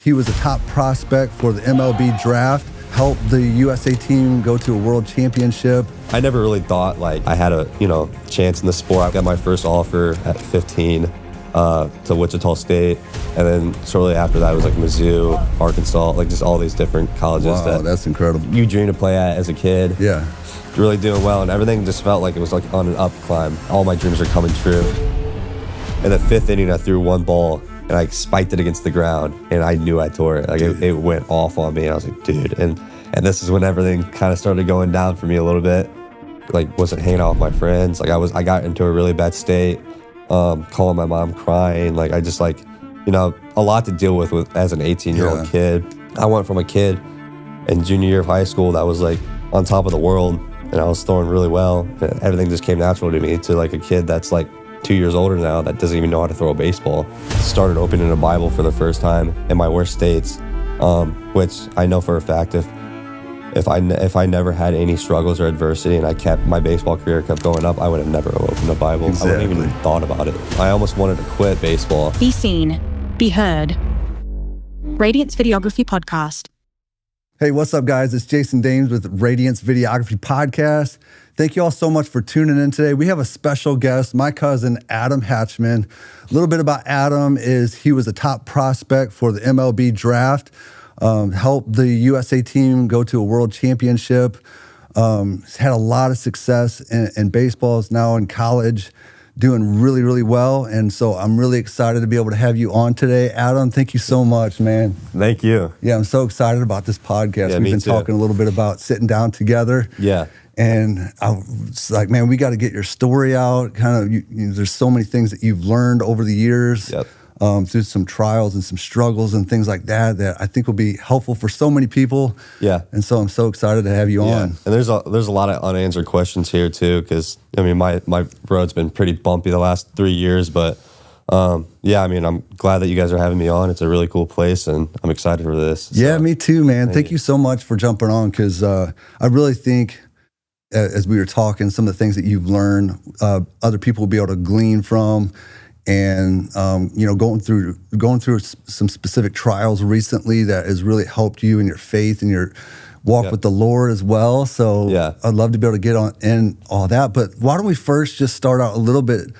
He was a top prospect for the MLB draft, helped the USA team go to a world championship. I never really thought like I had a, chance in the sport. I got my first offer at 15 to Wichita State. And then shortly after that, it was like Mizzou, Arkansas, like just all these different colleges. Wow, that's incredible. You dreamed to play at as a kid. Yeah. Really doing well, and everything just felt like it was like on an up climb. All my dreams are coming true. In the fifth inning, I threw one ball, and I spiked it against the ground, and I knew I tore it. Like it went off on me. I was like, dude. And this is when everything kind of started going down for me a little bit. Like, wasn't hanging out with my friends. Like I got into a really bad state, calling my mom, crying. Like I just like, a lot to deal with as an 18-year-old kid. I went from a kid in junior year of high school that was like on top of the world, and I was throwing really well. And everything just came natural to me, to like a kid that's like 2 years older now that doesn't even know how to throw a baseball. Started opening a Bible for the first time in my worst states, which I know for a fact if I never had any struggles or adversity and my baseball career kept going up, I would have never opened a Bible. Exactly. I wouldn't even thought about it. I almost wanted to quit baseball. Be seen, be heard. Radiance Videography Podcast. Hey, what's up, guys? It's Jason Dames with Radiance Videography Podcast. Thank you all so much for tuning in today. We have a special guest, my cousin, Adam Hachman. A little bit about Adam is he was a top prospect for the MLB draft, helped the USA team go to a world championship, he's had a lot of success in baseball, is now in college, doing really, really well. And so I'm really excited to be able to have you on today. Adam, thank you so much, man. Thank you. Yeah, I'm so excited about this podcast. Yeah, We've been talking a little bit about sitting down together. Yeah. And I was like, man, we got to get your story out. Kind of, there's so many things that you've learned over the years, through some trials and some struggles and things like that I think will be helpful for so many people. Yeah. And so I'm so excited to have you on. And there's a lot of unanswered questions here too, because I mean my road's been pretty bumpy the last 3 years, but I'm glad that you guys are having me on. It's a really cool place, and I'm excited for this. Yeah, me too, man. Thank you so much for jumping on, because I really think, as we were talking, some of the things that you've learned, other people will be able to glean from, and going through some specific trials recently that has really helped you in your faith and your walk with the Lord as well. So I'd love to be able to get on in all that. But why don't we first just start out a little bit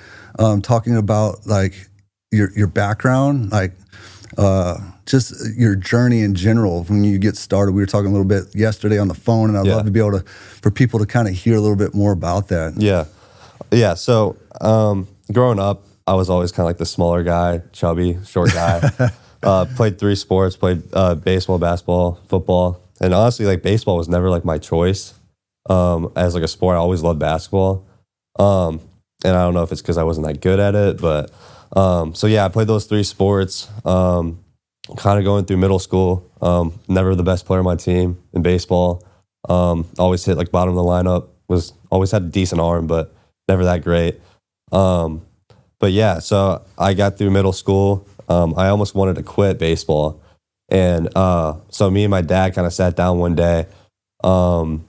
talking about like your background, like just your journey in general when you get started. We were talking a little bit yesterday on the phone, and I'd love to be able for people to kind of hear a little bit more about that. Yeah. So growing up, I was always kind of like the smaller guy, chubby, short guy. Played 3 sports, played baseball, basketball, football. And honestly, like baseball was never like my choice as like a sport. I always loved basketball. And I don't know if it's because I wasn't that good at it, but I played those 3 sports. Kind of going through middle school, never the best player on my team in baseball. Always hit like bottom of the lineup, always had a decent arm, but never that great. So I got through middle school. I almost wanted to quit baseball. And so me and my dad kind of sat down one day and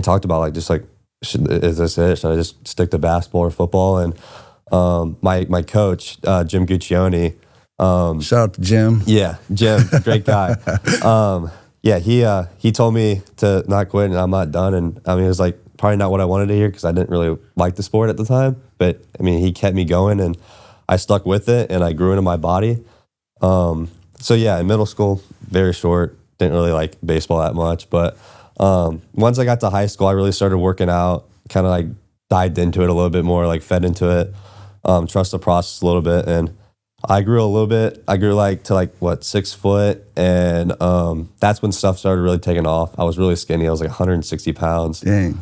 talked about is this it? Should I just stick to basketball or football? And my coach, Jim Guccione, shout out to Jim. Yeah, Jim, great guy. He told me to not quit, and I'm not done. And I mean, it was like probably not what I wanted to hear, because I didn't really like the sport at the time. But I mean, he kept me going, and I stuck with it, and I grew into my body. In middle school, very short, didn't really like baseball that much. But once I got to high school, I really started working out, kind of like dived into it a little bit more, like fed into it, trust the process a little bit, and I grew a little bit. I grew to 6 foot, and that's when stuff started really taking off. I was really skinny. I was like 160 pounds. Dang.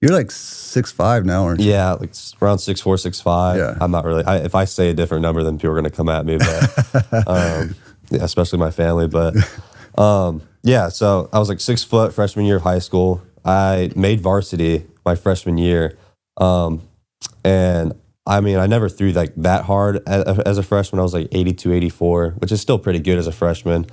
You're like 6'5" now, aren't you? Yeah, like around 6'4", 6'5". Yeah. I'm not really. If I say a different number, then people are going to come at me. But especially my family. But so I was like 6 foot freshman year of high school. I made varsity my freshman year, and I mean, I never threw like that hard as a freshman. I was like 82, 84, which is still pretty good as a freshman.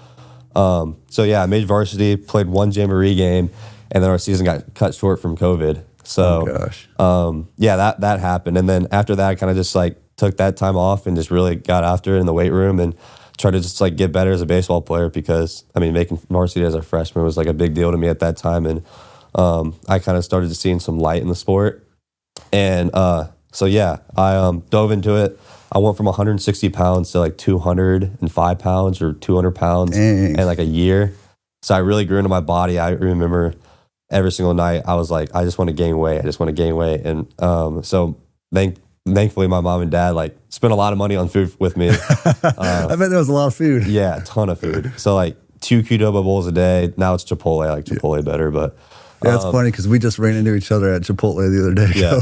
I made varsity, played 1 Jamboree game, and then our season got cut short from COVID. So, that happened. And then after that, I kind of just like took that time off and just really got after it in the weight room and try to just like get better as a baseball player, because I mean, making varsity as a freshman was like a big deal to me at that time. And I kind of started seeing some light in the sport. And so yeah, I dove into it. I went from 160 pounds to like 205 pounds or 200 pounds in like a year. So I really grew into my body. I remember every single night I was like, I just want to gain weight. I just want to gain weight. And so thankfully my mom and dad like spent a lot of money on food with me. I bet there was a lot of food. Yeah, a ton of food. So like 2 Qdoba bowls a day. Now it's Chipotle. I like Chipotle better, but yeah, it's funny because we just ran into each other at Chipotle the other day. Yeah,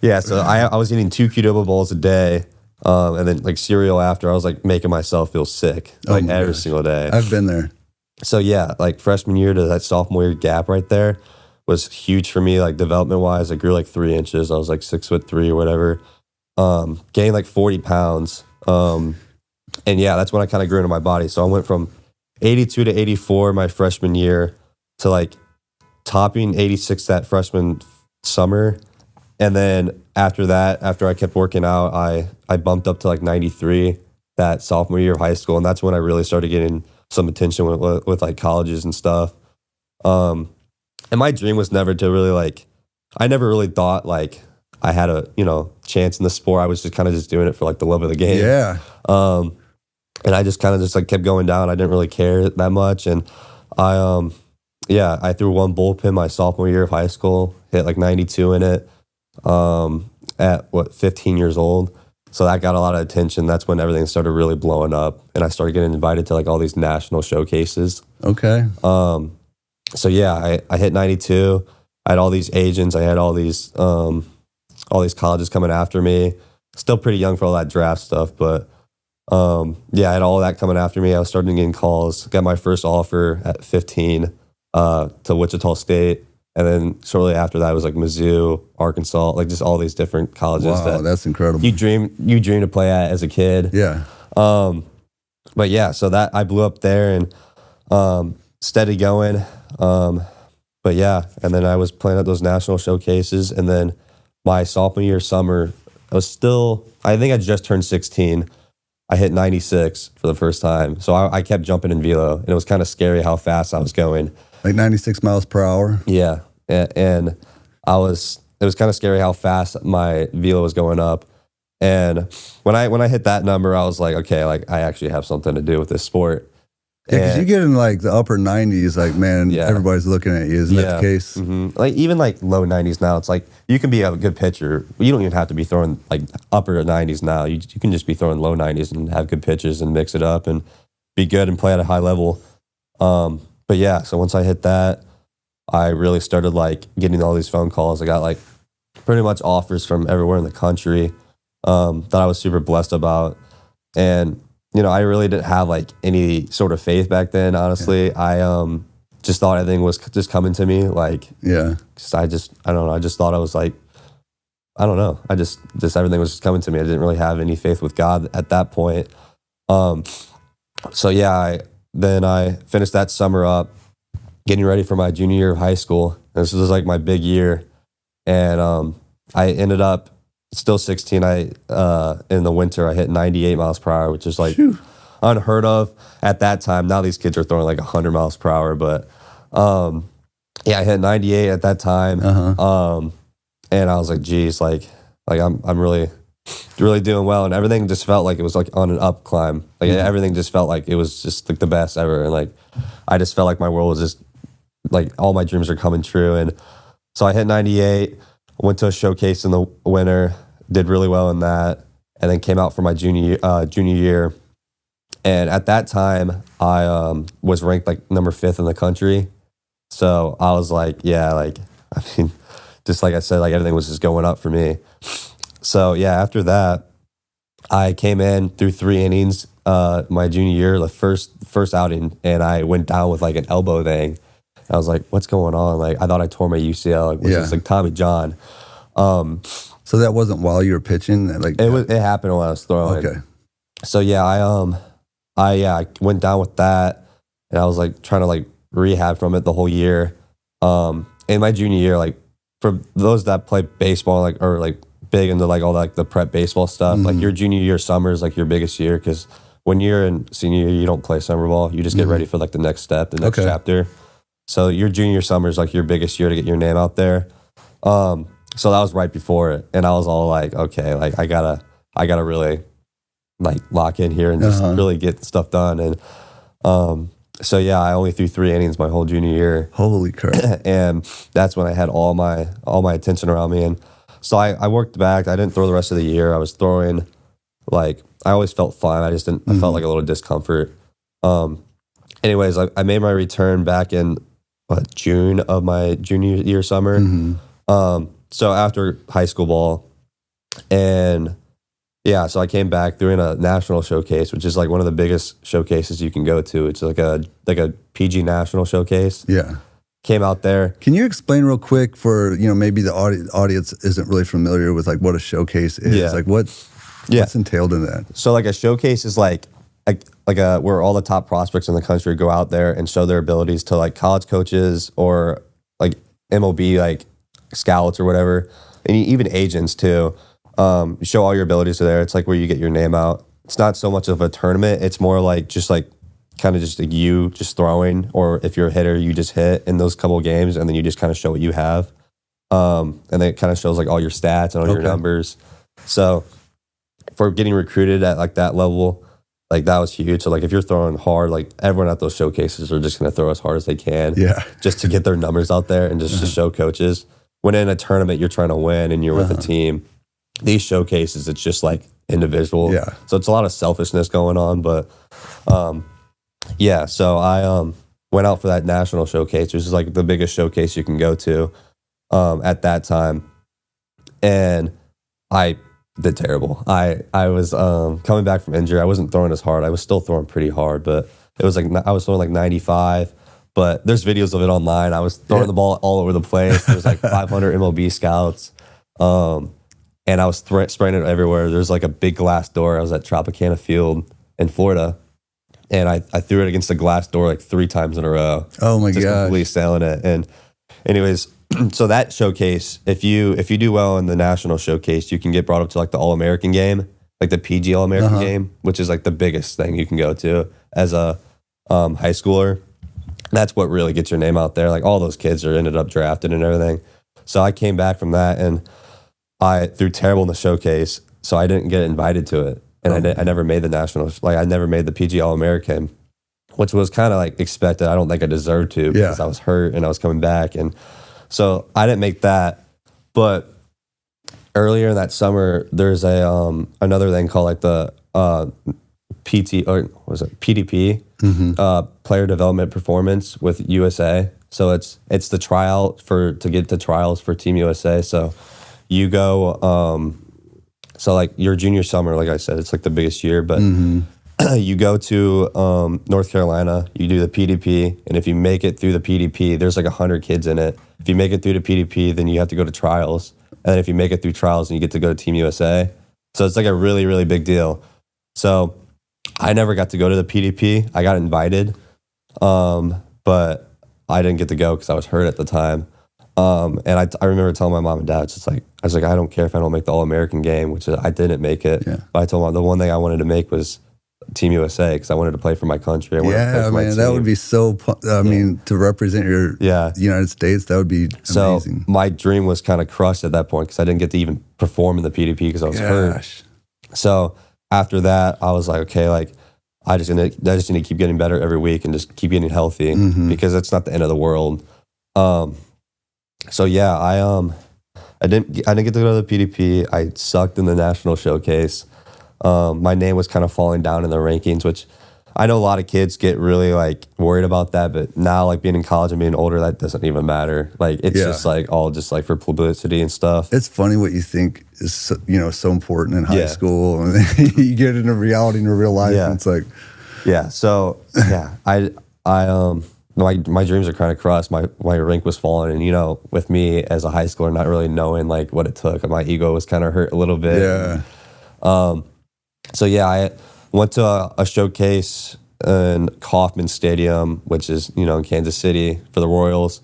yeah. So I was eating 2 Qdoba bowls a day, and then like cereal after. I was like making myself feel sick like every single day. I've been there. So yeah, like freshman year to that sophomore year gap right there was huge for me. Like development wise, I grew like 3 inches. I was like 6'3" or whatever. Gained like 40 pounds. And yeah, that's when I kind of grew into my body. So I went from 82 to 84 my freshman year to like topping 86 that freshman summer. And then after that, after I kept working out, I bumped up to like 93 that sophomore year of high school. And that's when I really started getting some attention with like colleges and stuff. And my dream was never to really like, I never really thought like I had a, chance in the sport. I was just kind of just doing it for like the love of the game. Yeah. And I just kind of just like kept going down. I didn't really care that much. And I threw one bullpen my sophomore year of high school, hit like 92 in it, at 15 years old. So that got a lot of attention. That's when everything started really blowing up, and I started getting invited to like all these national showcases. Okay. So yeah, I hit 92. I had all these agents. I had all these colleges coming after me. Still pretty young for all that draft stuff, but yeah, I had all that coming after me. I was starting getting calls. Got my first offer at 15 to Wichita State. And then shortly after that, it was like Mizzou, Arkansas, like just all these different colleges. Wow, that's incredible. You dream to play at as a kid. Yeah. But yeah, so that I blew up there and steady going. But yeah, and then I was playing at those national showcases. And then my sophomore year summer, I think I just turned 16. I hit 96 for the first time. So I kept jumping in velo, and it was kind of scary how fast I was going. Like 96 miles per hour? Yeah. And it was kind of scary how fast my velo was going up. And when I hit that number, I was like, okay, like I actually have something to do with this sport. Yeah, because you get in like the upper 90s, like, man, everybody's looking at you. Isn't that the case? Mm-hmm. Like even like low 90s now, it's like you can be a good pitcher. You don't even have to be throwing like upper 90s now. You can just be throwing low 90s and have good pitches and mix it up and be good and play at a high level. But yeah, so once I hit that, I really started like getting all these phone calls. I got like pretty much offers from everywhere in the country that I was super blessed about. And, I really didn't have like any sort of faith back then, honestly. Yeah. I just thought everything was just coming to me. Like, yeah, cause I don't know. I just thought I was like, I don't know. I just everything was just coming to me. I didn't really have any faith with God at that point. So yeah, Then I finished that summer up, getting ready for my junior year of high school. This was like my big year. And I ended up still 16. In the winter, I hit 98 miles per hour, which is like unheard of at that time. Now these kids are throwing like 100 miles per hour. But yeah, I hit 98 at that time. And I was like, geez, like I'm really doing well, and everything just felt like it was like on an up climb. Like everything just felt like it was just like the best ever, and like I just felt like my world was just like all my dreams are coming true. And so I hit 98, went to a showcase in the winter, did really well in that, and then came out for my junior year. And at that time, I was ranked like number 5th in the country. So I was like, yeah, like I mean, just like I said, like everything was just going up for me. So yeah, after that, I came in through 3 innings my junior year, the first outing, and I went down with like an elbow thing. I was like, what's going on? Like I thought I tore my UCL. Like, was this like Tommy John? So that wasn't while you were pitching? Like it happened when I was throwing. Okay. So yeah, I went down with that, and I was like trying to like rehab from it the whole year. In my junior year, like for those that play baseball, like or like big into like all like the prep baseball stuff, like your junior year summer is like your biggest year, because when you're in senior year, you don't play summer ball. You just get ready for like the next step, the next chapter. So your junior summer is like your biggest year to get your name out there. So that was right before it, and I was all like, okay, like I gotta really like lock in here and just really get stuff done. And so yeah, I only threw 3 innings my whole junior year. Holy crap! And that's when I had all my attention around me. And so I worked back. I didn't throw the rest of the year. I was throwing like I always felt fine. I just didn't. I felt like a little discomfort. Anyways, I made my return back in June of my junior year summer. So after high school ball, and yeah, so I came back doing a national showcase, which is like one of the biggest showcases you can go to. It's like a PG national showcase. Yeah. Came out there. Can you explain real quick for, maybe the audience isn't really familiar with like what a showcase is? Yeah. Like what's entailed in that? So like a showcase is like where all the top prospects in the country go out there and show their abilities to like college coaches or like MLB like scouts or whatever, and even agents too. Show all your abilities there. It's like where you get your name out. It's not so much of a tournament. It's more like just like kind of just like you just throwing, or if you're a hitter, you just hit in those couple of games, and then you just kind of show what you have. And then it kind of shows like all your stats and all your numbers. So for getting recruited at like that level, like that was huge. So like if you're throwing hard, like everyone at those showcases are just going to throw as hard as they can, just to get their numbers out there and just to show coaches. When in a tournament, you're trying to win and you're with a team. These showcases, it's just like individual. Yeah. So it's a lot of selfishness going on. But yeah, so I went out for that national showcase, which is like the biggest showcase you can go to at that time. And I did terrible. I was coming back from injury. I wasn't throwing as hard. I was still throwing pretty hard, but it was like I was throwing like 95. But there's videos of it online. I was throwing the ball all over the place. There's like 500 MLB scouts. And I was spraying it everywhere. There's like a big glass door. I was at Tropicana Field in Florida, and I threw it against the glass door like 3 times in a row. Oh my gosh. Just completely sailing it. And anyways, so that showcase, if you do well in the national showcase, you can get brought up to like the All-American game, like the PG All-American game, which is like the biggest thing you can go to as a high schooler. That's what really gets your name out there. Like all those kids ended up drafted and everything. So I came back from that, and I threw terrible in the showcase, so I didn't get invited to it. And I never made the national, I never made the PG All-American, which was kind of like expected. I don't think I deserved to because I was hurt and I was coming back. And so I didn't make that. But earlier in that summer, there's another thing called like the PDP, Player Development Performance with USA. So it's the tryout to get to trials for Team USA. So you go, so like your junior summer, like I said, it's like the biggest year, but you go to North Carolina, you do the PDP, and if you make it through the PDP, there's like 100 kids in it. If you make it through the PDP, then you have to go to trials. And then if you make it through trials, then you get to go to Team USA. So it's like a really, really big deal. So I never got to go to the PDP. I got invited, but I didn't get to go because I was hurt at the time. And I remember telling my mom and dad, I was like, I don't care if I don't make the All-American game, which I didn't make it. Yeah. But I told them the one thing I wanted to make was Team USA because I wanted to play for my country. That would be so, I mean, to represent your United States, that would be amazing. So my dream was kind of crushed at that point because I didn't get to even perform in the PDP because I was hurt. So after that, I was like, okay, like I just need to keep getting better every week and just keep getting healthy because it's not the end of the world. So yeah, I didn't get to go to the PDP. I sucked in the national showcase. My name was kind of falling down in the rankings, which I know a lot of kids get really like worried about that, but now like being in college and being older, that doesn't even matter. Like it's just like all just like for publicity and stuff. It's funny what you think is so important in high school, and then you get into reality in real life, and it's like So my dreams are kind of crushed. My rank was falling, and with me as a high schooler, not really knowing like what it took, my ego was kind of hurt a little bit. Yeah. So yeah, I went to a showcase in Kauffman Stadium, which is in Kansas City for the Royals.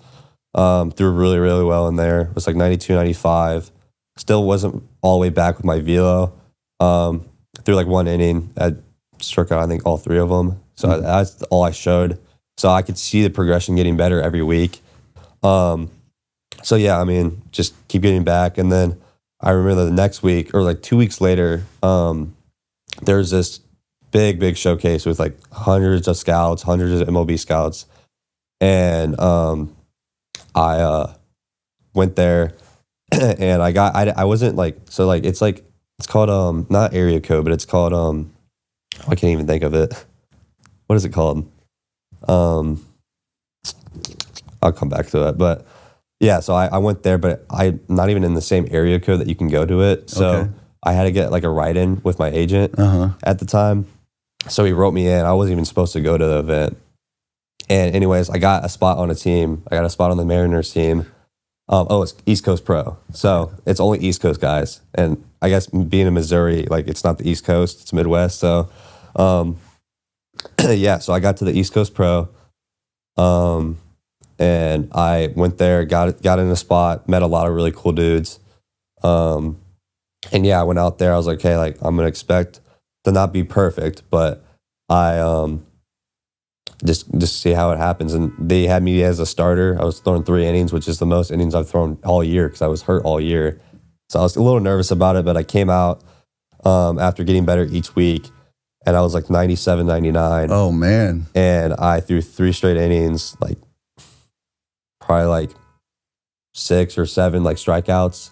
Threw really, really well in there. It was like 92, 95. Still wasn't all the way back with my velo. Threw like one inning. struck out, I think, all 3 of them. So that's all I showed. So I could see the progression getting better every week. So yeah, I mean, just keep getting back. And then I remember the next week, or like 2 weeks later, there's this big showcase with like hundreds of scouts, hundreds of MLB scouts. And I went there and I wasn't like, so like, it's called, not area code, but it's called, I can't even think of it. What is it called? I'll come back to it. But yeah, so I went there, but I'm not even in the same area code that you can go to it. So Okay. I had to get like a write-in with my agent at the time. So he wrote me in. I wasn't even supposed to go to the event. And anyways, I got a spot on a team. I got a spot on the Mariners team. It's East Coast Pro. So it's only East Coast guys. And I guess being in Missouri, like it's not the East Coast, it's Midwest. So yeah, so I got to the East Coast Pro. And I went there, got in a spot, met a lot of really cool dudes. And yeah, I went out there. I was like, hey, like I'm gonna expect to not be perfect, but I just see how it happens. And they had me as a starter. I was throwing 3 innings, which is the most innings I've thrown all year because I was hurt all year. So I was a little nervous about it, but I came out after getting better each week, and I was like 97, 99. Oh man! And I threw 3 straight innings, like probably like 6 or 7 like strikeouts.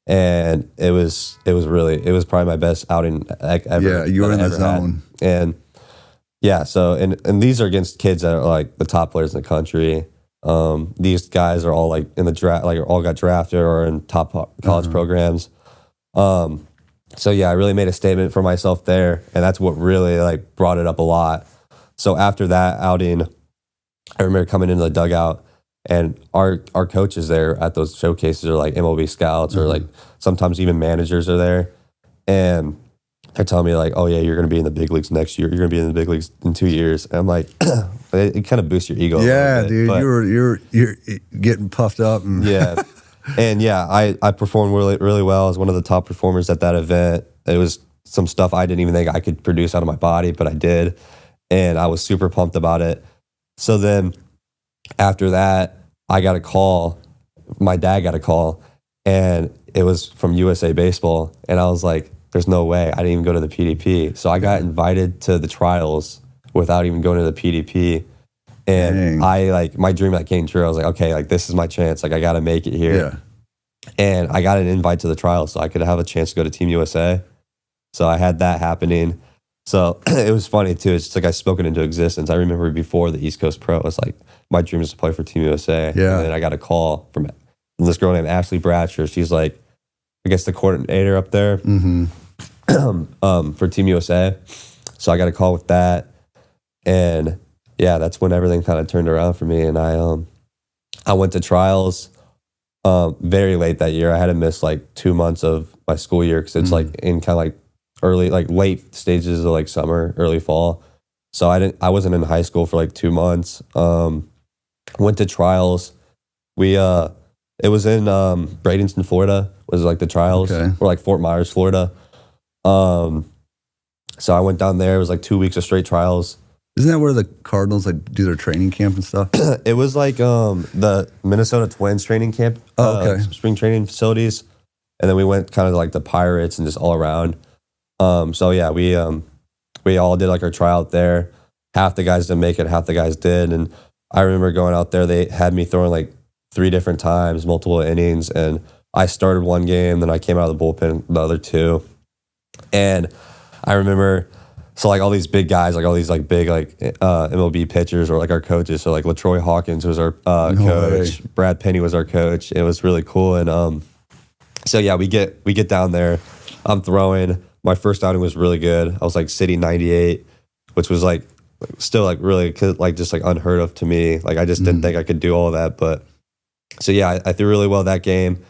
And it was probably my best outing ever. Yeah, you were in the zone. And yeah, so and these are against kids that are like the top players in the country. These guys are all like in the draft, like all got drafted or in top college programs. So yeah, I really made a statement for myself there, and that's what really like brought it up a lot. So after that outing, I remember coming into the dugout, and our coaches there at those showcases are like MLB scouts or like sometimes even managers are there. And they're telling me like, oh yeah, you're going to be in the big leagues next year. You're going to be in the big leagues in 2 years. And I'm like, it kind of boosts your ego. Yeah, a bit, dude, but you're getting puffed up. And yeah. And yeah, I performed really well. I was one of the top performers at that event. It was some stuff I didn't even think I could produce out of my body, but I did. And I was super pumped about it. So then after that, I got a call. My dad got a call, and it was from USA Baseball. And I was like, there's no way. I didn't even go to the PDP. So I got invited to the trials without even going to the PDP. And Dang. I like, my dream that came true. I was like, okay, like this is my chance. Like I got to make it here. Yeah. And I got an invite to the trials so I could have a chance to go to Team USA. So I had that happening. So it was funny too. It's just like I spoke it into existence. I remember before the East Coast Pro, it was like, my dream is to play for Team USA. Yeah. And then I got a call from this girl named Ashley Bratcher. She's like, I guess the coordinator up there for Team USA. So I got a call with that. And yeah, that's when everything kind of turned around for me. And I went to trials very late that year. I had to miss like 2 months of my school year because it's like in kind of like early, like late stages of like summer, early fall. So I wasn't in high school for like 2 months. Went to trials. It was in Bradenton, Florida, was like the trials, Okay. or like Fort Myers, Florida. So I went down there. It was like 2 weeks of straight trials. Isn't that where the Cardinals like do their training camp and stuff? It was like the Minnesota Twins training camp, okay. spring training facilities, and then we went kind of like the Pirates and just all around. So yeah, we all did like our tryout there. Half the guys didn't make it, half the guys did, and I remember going out there. They had me throwing like 3 different times, multiple innings, and I started one game, then I came out of the bullpen the other 2, and I remember. So like all these big guys, like all these like big like MLB pitchers, or like our coaches. So like LaTroy Hawkins was our coach. Way. Brad Penny was our coach. It was really cool. And so yeah, we get down there. I'm throwing. My first outing was really good. I was like sitting 98, which was like still like really like just like unheard of to me. Like I just didn't think I could do all that. But so yeah, I threw really well that game.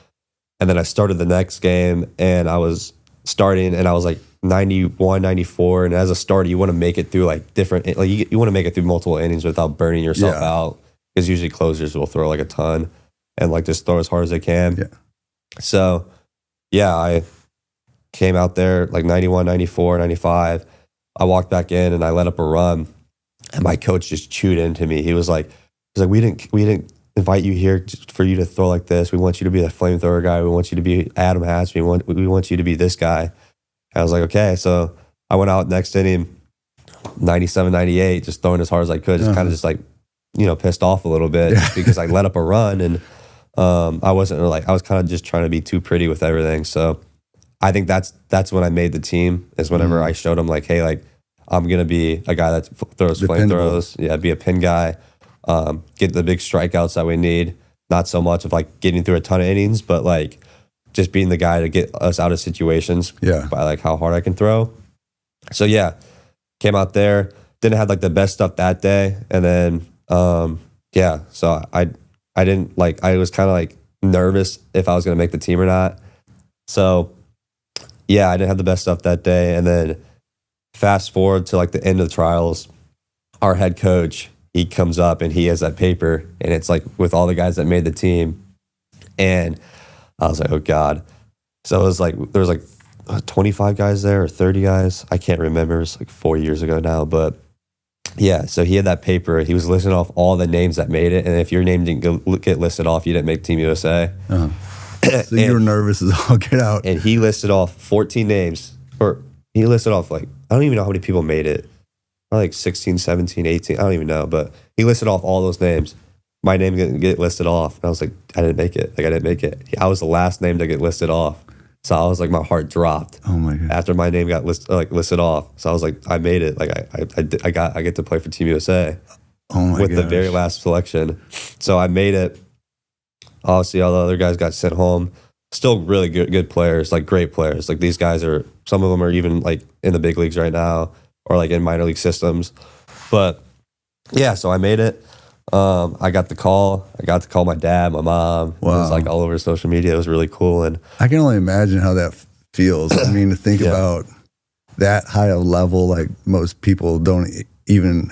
And then I started the next game, and I was starting, and I was like 91, 94, and as a starter, you want to make it through like different, like you want to make it through multiple innings without burning yourself out, because usually closers will throw like a ton and like just throw as hard as they can. Yeah. So yeah, I came out there like 91, 94, 95. I walked back in and I let up a run, and my coach just chewed into me. He was like, we didn't invite you here for you to throw like this. We want you to be the flamethrower guy. We want you to be Adam Hachman. We want you to be this guy. And I was like, okay. So I went out next inning, 97, 98, just throwing as hard as I could, just kind of just like, pissed off a little bit just because I let up a run, and I was kind of just trying to be too pretty with everything. So I think that's when I made the team, is whenever I showed them like, hey, like I'm going to be a guy that throws flamethrowers. Yeah, be a pin guy, get the big strikeouts that we need. Not so much of like getting through a ton of innings, but like just being the guy to get us out of situations by like how hard I can throw. So yeah, came out there, didn't have like the best stuff that day. And then, so I didn't like, I was kind of like nervous if I was going to make the team or not. So yeah, I didn't have the best stuff that day. And then fast forward to like the end of the trials, our head coach, he comes up and he has that paper, and it's like with all the guys that made the team. And I was like, oh God. So it was like, there was like 25 guys there or 30 guys. I can't remember. It's like 4 years ago now, but yeah. So he had that paper. He was listing off all the names that made it. And if your name didn't get listed off, you didn't make Team USA. So you were nervous as all get out. And he listed off 14 names, or he listed off like, I don't even know how many people made it. Probably like 16, 17, 18. I don't even know. But he listed off all those names. My name didn't get listed off. And I was like, I didn't make it. Like, I didn't make it. I was the last name to get listed off. So I was like, my heart dropped. Oh my God. After my name got listed off. So I was like, I made it. Like I get to play for Team USA. Oh my with the very last selection. So I made it. Obviously, all the other guys got sent home. Still really good players, like great players. Like these guys are, some of them are even like in the big leagues right now, or like in minor league systems. But yeah, so I made it. I got the call. I got to call my dad, my mom. Wow. It was like all over social media. It was really cool. And I can only imagine how that feels. I mean, to think about that high a level, like most people don't even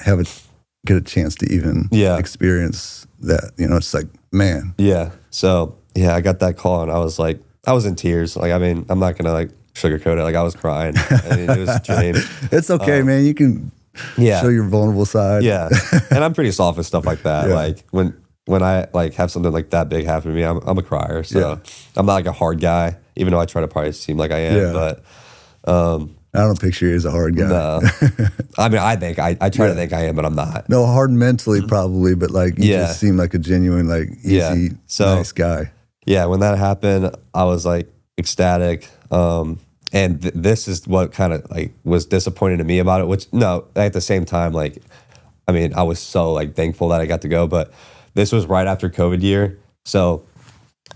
get a chance to even experience that. It's like, man. Yeah. So yeah, I got that call and I was in tears. Like, I mean, I'm not gonna like sugarcoat it. Like I was crying. I mean, it was a dream. It's okay, man. You can show your vulnerable side. Yeah. And I'm pretty soft with stuff like that. Like when I like have something like that big happen to me, I'm a crier. So I'm not like a hard guy, even though I try to probably seem like I am. Yeah. But I don't picture you as a hard guy. No. I mean, I try to think I am, but I'm not. No, hard mentally probably, but like you just seem like a genuine, like easy, nice guy. Yeah, when that happened, I was like ecstatic. And this is what kind of like was disappointing to me about it, which at the same time, like, I mean, I was so like thankful that I got to go, but this was right after COVID year. So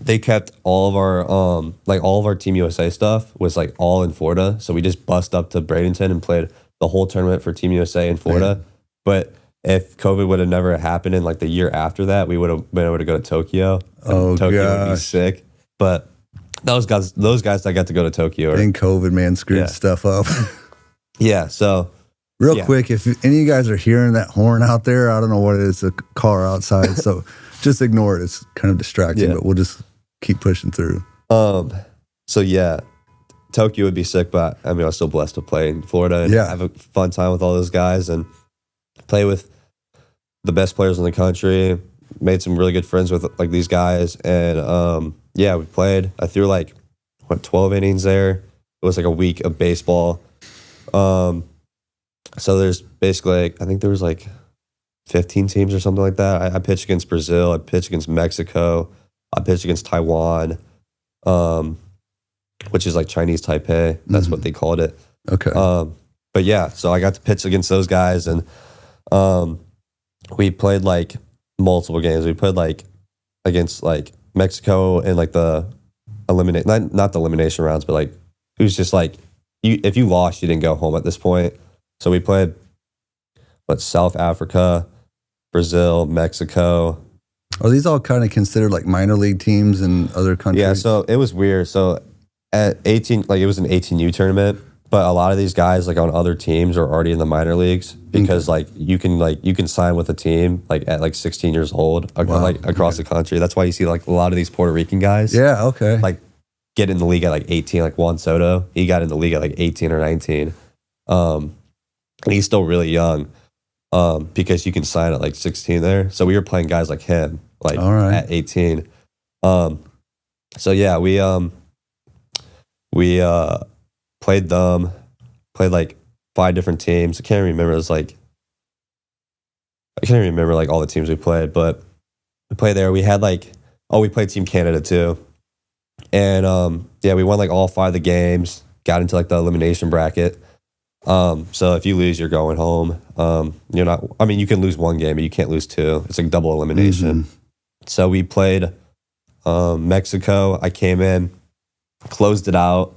they kept all of our Team USA stuff was like all in Florida. So we just bust up to Bradenton and played the whole tournament for Team USA in Florida. Yeah. But if COVID would have never happened in like the year after that, we would have been able to go to Tokyo. Oh, Tokyo would be sick. But those guys that got to go to Tokyo. And COVID, man, screwed stuff up. Yeah, so. Real quick, if any of you guys are hearing that horn out there, I don't know what it is, a car outside. So just ignore it. It's kind of distracting, but we'll just keep pushing through. So yeah, Tokyo would be sick, but I mean, I was still blessed to play in Florida and have a fun time with all those guys and play with the best players in the country. Made some really good friends with like these guys. And we played. I threw like 12 innings there. It was like a week of baseball. So there's basically, I think there was like 15 teams or something like that. I pitched against Brazil. I pitched against Mexico. I pitched against Taiwan, which is like Chinese Taipei. That's what they called it. Okay. But yeah, so I got to pitch against those guys, and we played like multiple games. We played like against like Mexico and like the not the elimination rounds, but like it was just like if you lost, you didn't go home at this point. So we played South Africa, Brazil, Mexico. Are these all kind of considered like minor league teams in other countries? Yeah, so it was weird. So at 18, like it was an 18U tournament, but a lot of these guys like on other teams are already in the minor leagues because like you can sign with a team like at like 16 years old like across the country. That's why you see like a lot of these Puerto Rican guys. Yeah, okay. Like get in the league at like 18, like Juan Soto. He got in the league at like 18 or 19. and he's still really young, because you can sign at like 16 there. So we were playing guys like him, like at 18. So yeah, we played them, played like 5 different teams. I can't remember. It was like, I can't even remember like all the teams we played, but we played there. We had like, we played Team Canada too. And yeah, we won like all 5 of the games, got into like the elimination bracket. So if you lose, you're going home. You're not, I mean, you can lose 1 game, but you can't lose 2. It's like double elimination. So we played Mexico. I came in, closed it out.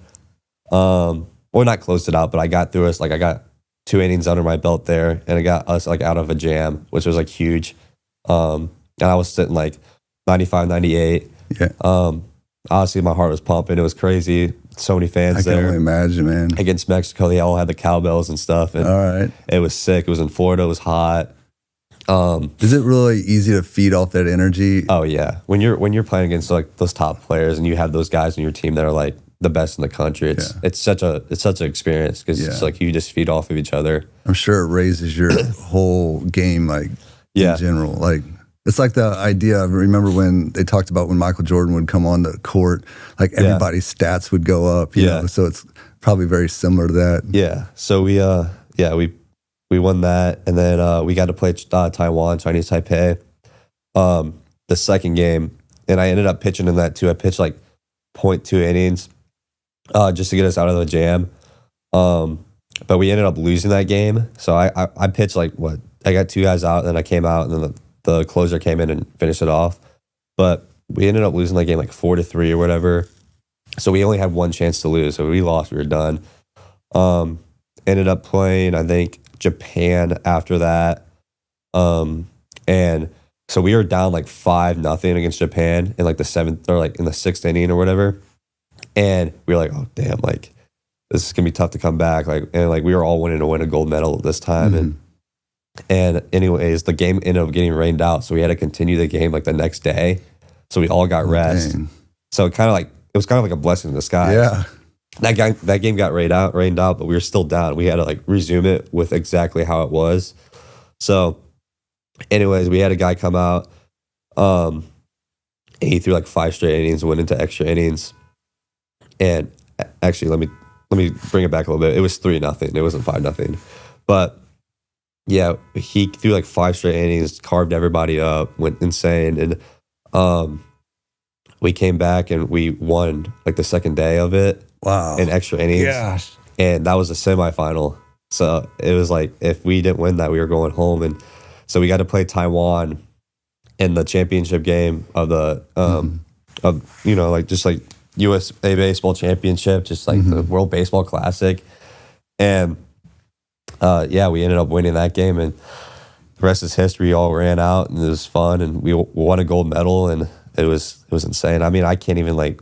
Well, not closed it out, but I got through us. Like I got 2 innings under my belt there, and it got us like out of a jam, which was like huge. And I was sitting like 95, 98. Yeah. Honestly, my heart was pumping. It was crazy. So many fans there. I can only imagine, man. Against Mexico, they all had the cowbells and stuff. And all right. It was sick. It was in Florida. It was hot. Is it really easy to feed off that energy? Oh yeah. When you're playing against like those top players and you have those guys on your team that are like the best in the country, it's such an experience because it's like you just feed off of each other. I'm sure it raises your whole game, like in general. Like it's like the idea. I remember when they talked about when Michael Jordan would come on the court, like everybody's stats would go up. You know? So it's probably very similar to that. Yeah. So we won that, and then we got to play Taiwan, Chinese Taipei, the second game, and I ended up pitching in that too. I pitched like 0.2 innings, just to get us out of the jam. But we ended up losing that game. So I pitched like I got 2 guys out, and then I came out, and then the closer came in and finished it off. But we ended up losing that game like 4-3 or whatever. So we only had 1 chance to lose. So we lost. We were done. Ended up playing, I think, Japan after that. And so we were down like 5-0 against Japan in like the 7th or like in the 6th inning or whatever. And we were like, oh damn, like this is gonna be tough to come back. Like, and like we were all wanting to win a gold medal this time. And anyways, the game ended up getting rained out. So we had to continue the game like the next day. So we all got rest. Dang. So it was kind of like a blessing in disguise. Yeah. That game got rained out, but we were still down. We had to like resume it with exactly how it was. So anyways, we had a guy come out. And he threw like 5 straight innings, went into extra innings. And actually, let me bring it back a little bit. It was 3-0. It wasn't 5-0. But yeah, he threw like 5 straight innings, carved everybody up, went insane. And we came back and we won like the second day of it. Wow. In extra innings. Gosh. And that was the semifinal. So it was like, if we didn't win that, we were going home. And so we got to play Taiwan in the championship game of the, of, you know, like just like USA Baseball Championship, just like the World Baseball Classic. And yeah, we ended up winning that game. And the rest is history. All ran out and it was fun. And we won a gold medal. And it was insane. I mean, I can't even like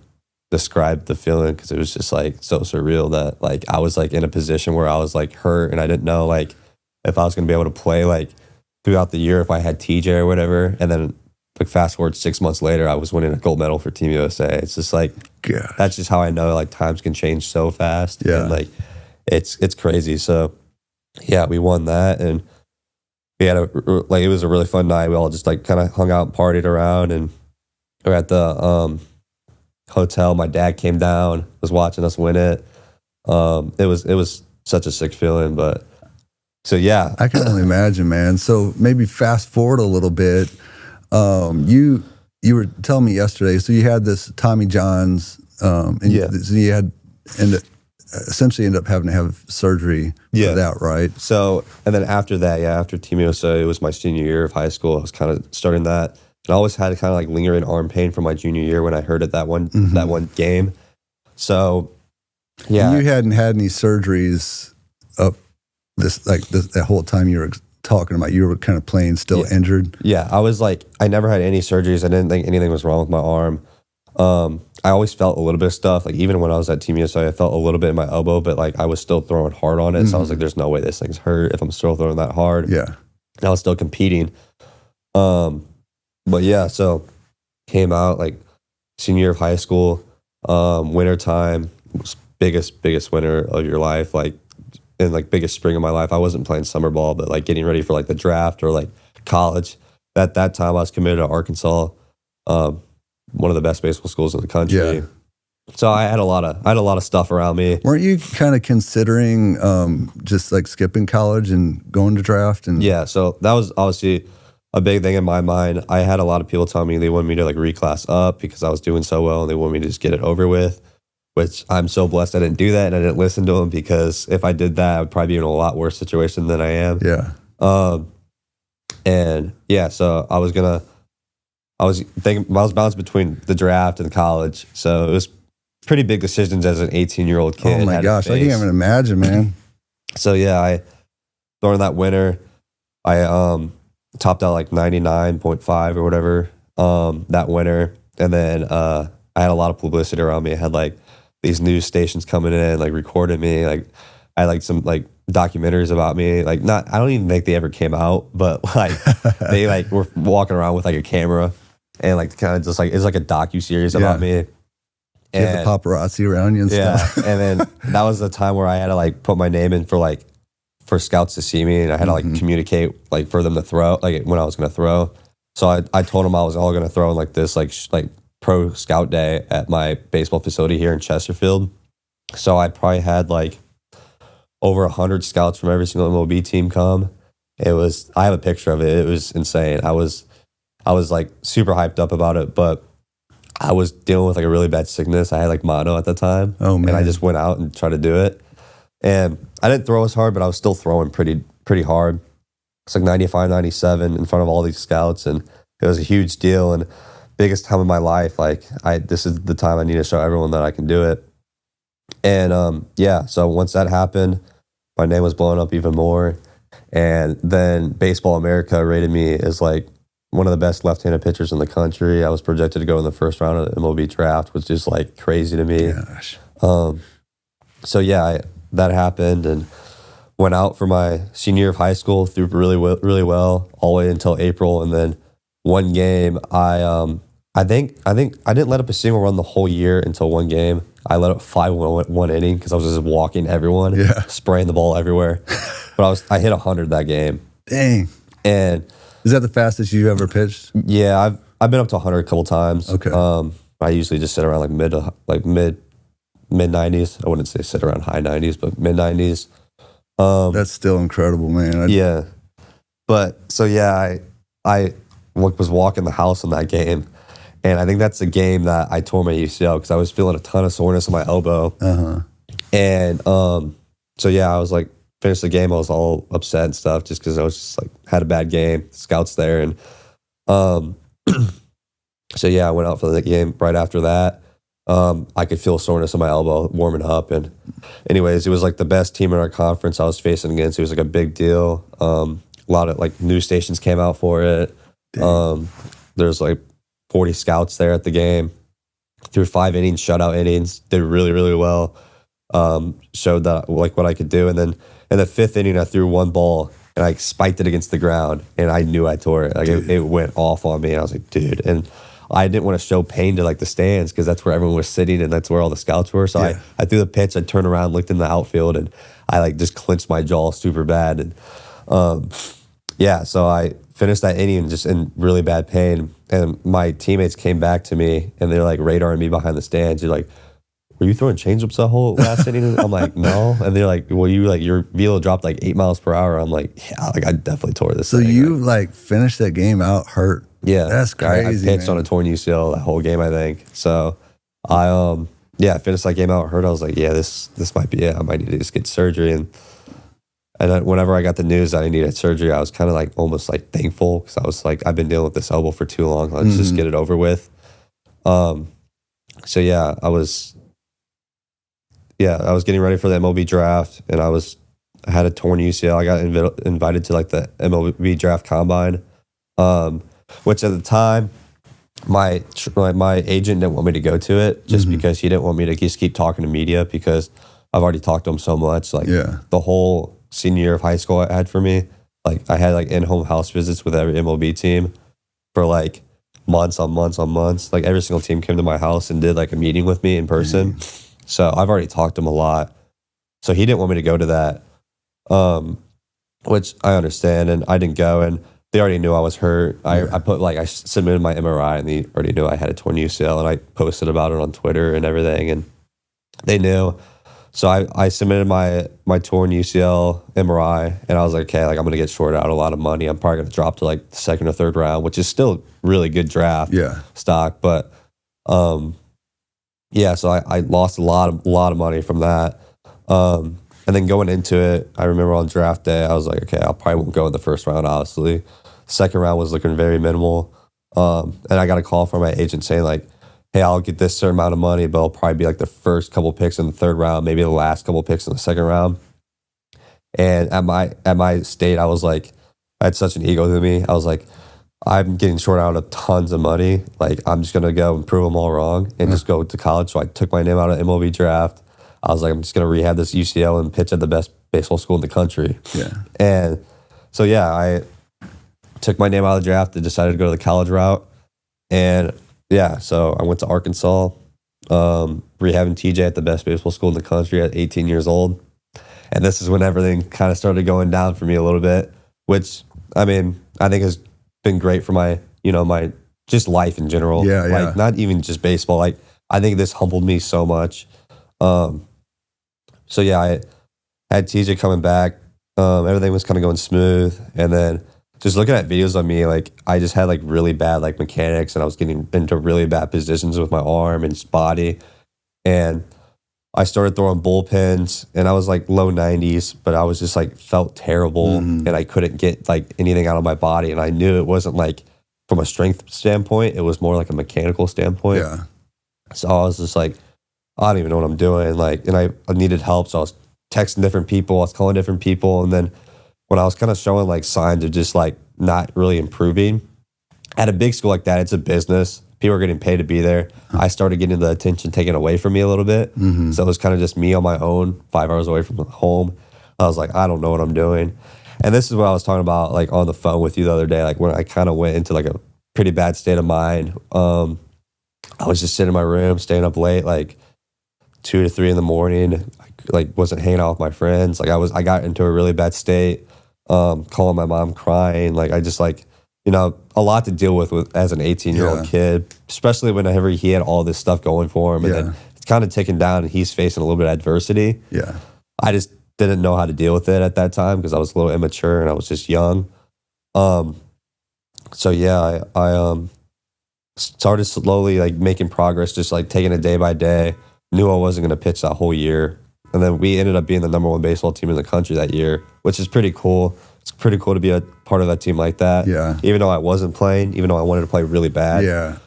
describe the feeling because it was just like so surreal that like I was like in a position where I was like hurt and I didn't know like if I was going to be able to play like throughout the year if I had TJ or whatever. And then like fast forward 6 months later, I was winning a gold medal for Team USA. It's just like, that's just how I know like times can change so fast. Yeah. And like it's crazy. So yeah, we won that and we had it was a really fun night. We all just like kind of hung out and partied around and we're at the hotel. My dad came down, was watching us win it. It was such a sick feeling, but so yeah. I can only imagine, man. So maybe fast forward a little bit. You were telling me yesterday, so you had this Tommy John's, and so you had essentially ended up having to have surgery for that, right? So, and then after that, after Team USA, it was my senior year of high school. I was kind of starting that. And I always had kind of like lingering arm pain from my junior year when I heard it that one game. So, yeah. And you hadn't had any surgeries up that whole time you were talking about. You were kind of playing still injured. Yeah, I was like, I never had any surgeries. I didn't think anything was wrong with my arm. I always felt a little bit of stuff. Like even when I was at Team USA, I felt a little bit in my elbow, but like I was still throwing hard on it. So I was like, there's no way this thing's hurt if I'm still throwing that hard. Yeah. And I was still competing. But yeah, so came out like senior year of high school, winter time, biggest winter of your life. Like in like biggest spring of my life. I wasn't playing summer ball, but like getting ready for like the draft or like college. At that time, I was committed to Arkansas, one of the best baseball schools in the country. Yeah. So I had a lot of stuff around me. Weren't you kind of considering just like skipping college and going to draft? And Yeah, so that was obviously a big thing in my mind. I had a lot of people tell me they wanted me to like reclass up because I was doing so well and they wanted me to just get it over with, which I'm so blessed I didn't do that and I didn't listen to them, because if I did that, I would probably be in a lot worse situation than I am. Yeah. And yeah, so I was bounced between the draft and college. So it was pretty big decisions as an 18-year-old kid. Oh my gosh, I can't even imagine, man. So yeah, during that winter, I topped out like 99.5 or whatever that winter. And then I had a lot of publicity around me. I had like these news stations coming in, like recording me. Like I had like some like documentaries about me. Like I don't even think they ever came out, but like they like were walking around with like a camera and like kind of just like, it's like a docu-series about me. You have the paparazzi around you and stuff. And then that was the time where I had to like put my name in for scouts to see me, and I had to like communicate like for them to throw, like when I was going to throw. So I told them I was all going to throw in like this like pro scout day at my baseball facility here in Chesterfield. So I probably had like over 100 scouts from every single MLB team come. I have a picture of it. It was insane. I was like super hyped up about it, but I was dealing with like a really bad sickness. I had like mono at the time. Oh man. And I just went out and tried to do it. And I didn't throw as hard, but I was still throwing pretty hard. It's like 95, 97 in front of all these scouts. And it was a huge deal and biggest time of my life. Like this is the time I need to show everyone that I can do it. And yeah, so once that happened, my name was blowing up even more. And then Baseball America rated me as like one of the best left-handed pitchers in the country. I was projected to go in the first round of the MLB draft, which is like crazy to me. Gosh. So yeah, that happened and went out for my senior year of high school, threw really well all the way until April. And then one game, I think I didn't let up a single run the whole year until one game. I let up 5-1 inning because I was just walking everyone, spraying the ball everywhere. But I hit 100 that game. Dang. And is that the fastest you ever pitched? Yeah, I've been up to 100 a couple times. Okay. I usually just sit around like mid 90s. I wouldn't say sit around high 90s, but mid 90s. That's still incredible, man. Yeah. But so yeah, I was walking the house in that game, and I think that's the game that I tore my UCL because I was feeling a ton of soreness in my elbow. And so yeah, I was like, finished the game, I was all upset and stuff just because I was just like had a bad game. Scouts there, and so yeah, I went out for the game right after that. I could feel soreness in my elbow warming up, and anyways, it was like the best team in our conference I was facing against. It was like a big deal. A lot of like news stations came out for it. There's like 40 scouts there at the game. Threw 5 innings, shutout innings. Did really well. Showed that like what I could do, and then in the 5th inning, I threw one ball and I spiked it against the ground, and I knew I tore it. Like it went off on me, and I was like, dude. And I didn't want to show pain to like the stands because that's where everyone was sitting and that's where all the scouts were. So I threw the pitch, I turned around, looked in the outfield, and I like just clenched my jaw super bad. And yeah, so I finished that inning just in really bad pain. And my teammates came back to me and they're like radaring me behind the stands. You're like, were you throwing changeups the whole last inning? I'm like, no. And they're like, well, you like your velo dropped like 8 miles per hour. I'm like, yeah, like I definitely tore this. So thing. you like finished that game out hurt. Yeah, that's crazy. I pitched on a torn UCL that whole game, I think. So I finished that game out hurt. I was like, yeah, this might be it. I might need to just get surgery. And then whenever I got the news that I needed surgery, I was kind of like almost like thankful because I was like, I've been dealing with this elbow for too long. Let's just get it over with. So yeah, I was getting ready for the MLB draft, and I had a torn UCL. I got invited to like the MLB draft combine, which at the time, my agent didn't want me to go to it just because he didn't want me to just keep talking to media because I've already talked to him so much. Like the whole senior year of high school I had for me, like I had like in-home house visits with every MLB team for like months on months. Like every single team came to my house and did like a meeting with me in person. So I've already talked to him a lot. So he didn't want me to go to that. which I understand. And I didn't go, and they already knew I was hurt. I submitted my MRI, and they already knew I had a torn UCL, and I posted about it on Twitter and everything, and they knew. So I submitted my torn UCL MRI, and I was like, okay, like I'm gonna get shorted out a lot of money. I'm probably gonna drop to like the second or third round, which is still really good draft stock. But so I lost a lot of money from that. And then going into it, I remember on draft day, I was like, okay, I probably won't go in the first round, obviously. Second round was looking very minimal. And I got a call from my agent saying like, hey, I'll get this certain amount of money, but I'll probably be like the first couple picks in the third round, maybe the last couple picks in the second round. And at my state, I was like, I had such an ego to me. I was like, I'm getting short out of tons of money. Like, I'm just going to go and prove them all wrong and just go to college. So I took my name out of MLB draft. I was like, I'm just going to rehab this UCL and pitch at the best baseball school in the country. Yeah. And so, I took my name out of the draft and decided to go to the college route. And so I went to Arkansas, rehabbing TJ at the best baseball school in the country at 18 years old. And this is when everything kind of started going down for me a little bit, which, I mean, I think has been great for my, my just life in general. Like, not even just baseball. Like, I think this humbled me so much. I had TJ coming back. Everything was kind of going smooth. And then just looking at videos of me, like, I just had like really bad like mechanics, and I was getting into really bad positions with my arm and body. And I started throwing bullpens, and I was like low 90s, but I was just like felt terrible, and I couldn't get like anything out of my body. And I knew it wasn't like from a strength standpoint, it was more like a mechanical standpoint. Yeah. So I was just like, I don't even know what I'm doing. Like, and I needed help. So I was texting different people, I was calling different people. And then when I was kind of showing like signs of just like not really improving at a big school like that, it's a business. People are getting paid to be there. I started getting the attention taken away from me a little bit. So it was kind of just me on my own, 5 hours away from home. I was like, I don't know what I'm doing. And this is what I was talking about like on the phone with you the other day, like when I kind of went into like a pretty bad state of mind. I was just sitting in my room, staying up late, like 2 to 3 in the morning. I wasn't hanging out with my friends. Like I got into a really bad state, calling my mom, crying. Like I just like, a lot to deal with as an 18-year-old kid, especially whenever he had all this stuff going for him. And then it's kind of taken down and he's facing a little bit of adversity. Yeah. I just didn't know how to deal with it at that time because I was a little immature and I was just young. I started slowly like making progress, just like taking it day by day. Knew I wasn't going to pitch that whole year. And then we ended up being the #1 baseball team in the country that year, which is pretty cool. It's pretty cool to be a part of that team like that. Yeah. Even though I wasn't playing, even though I wanted to play really bad. Yeah.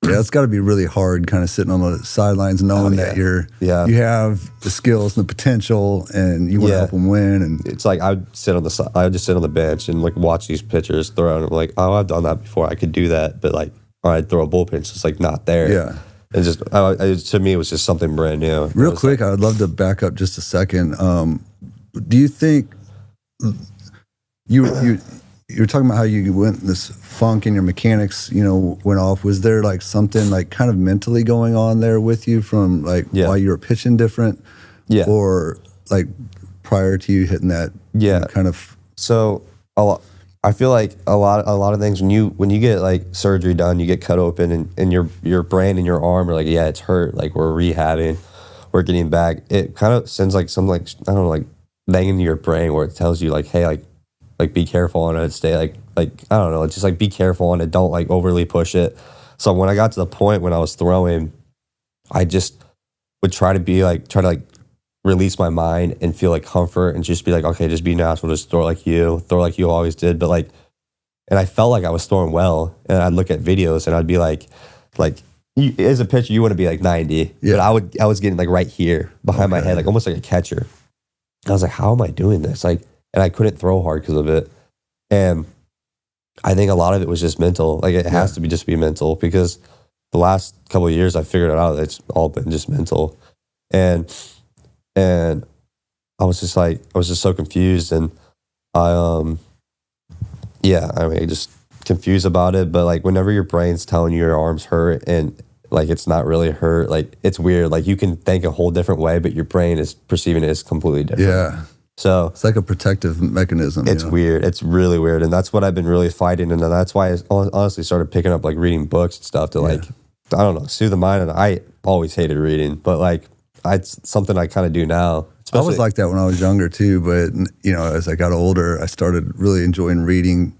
It's got to be really hard kind of sitting on the sidelines knowing that you have the skills and the potential and you want to help them win. And it's like I would just sit on the bench and like watch these pitchers throw, and I'm like, oh, I've done that before. I could do that. But like, all right, throw a bullpen, it's just like not there. Yeah. And just to me, it was just something brand new. Real quick, I would love to back up just a second. Do you think you were talking about how you went in this funk and your mechanics, went off? Was there like something like kind of mentally going on there with you from like why you were pitching different? Yeah. Or like prior to you hitting that kind of? So I feel like a lot of things when you get like surgery done, you get cut open and your brain and your arm are like, yeah, it's hurt. Like we're rehabbing, we're getting back. It kind of sends like some like, I don't know, like thing into your brain where it tells you like, hey, like be careful on it. Stay like I don't know, just like be careful on it. Don't like overly push it. So when I got to the point when I was throwing, I just would try to release my mind and feel like comfort and just be like, okay, just be natural, just throw like you always did. But like, and I felt like I was throwing well, and I'd look at videos and I'd be like as a pitcher, you want to be like 90, but I was getting like right here behind my head, like almost like a catcher. I was like, how am I doing this? Like, and I couldn't throw hard because of it. And I think a lot of it was just mental. Like it has to be mental, because the last couple of years I figured it out. It's all been just mental. And I was just so confused, and just confused about it. But like whenever your brain's telling you your arm's hurt and like it's not really hurt, like it's weird. Like you can think a whole different way, but your brain is perceiving it as completely different. Yeah. So it's like a protective mechanism. It's weird. It's really weird. And that's what I've been really fighting. And that's why I honestly started picking up like reading books and stuff to like, I don't know, soothe the mind. And I always hated reading, but like it's something I kind of do now. I was like that when I was younger too, but you know, as I got older, I started really enjoying reading,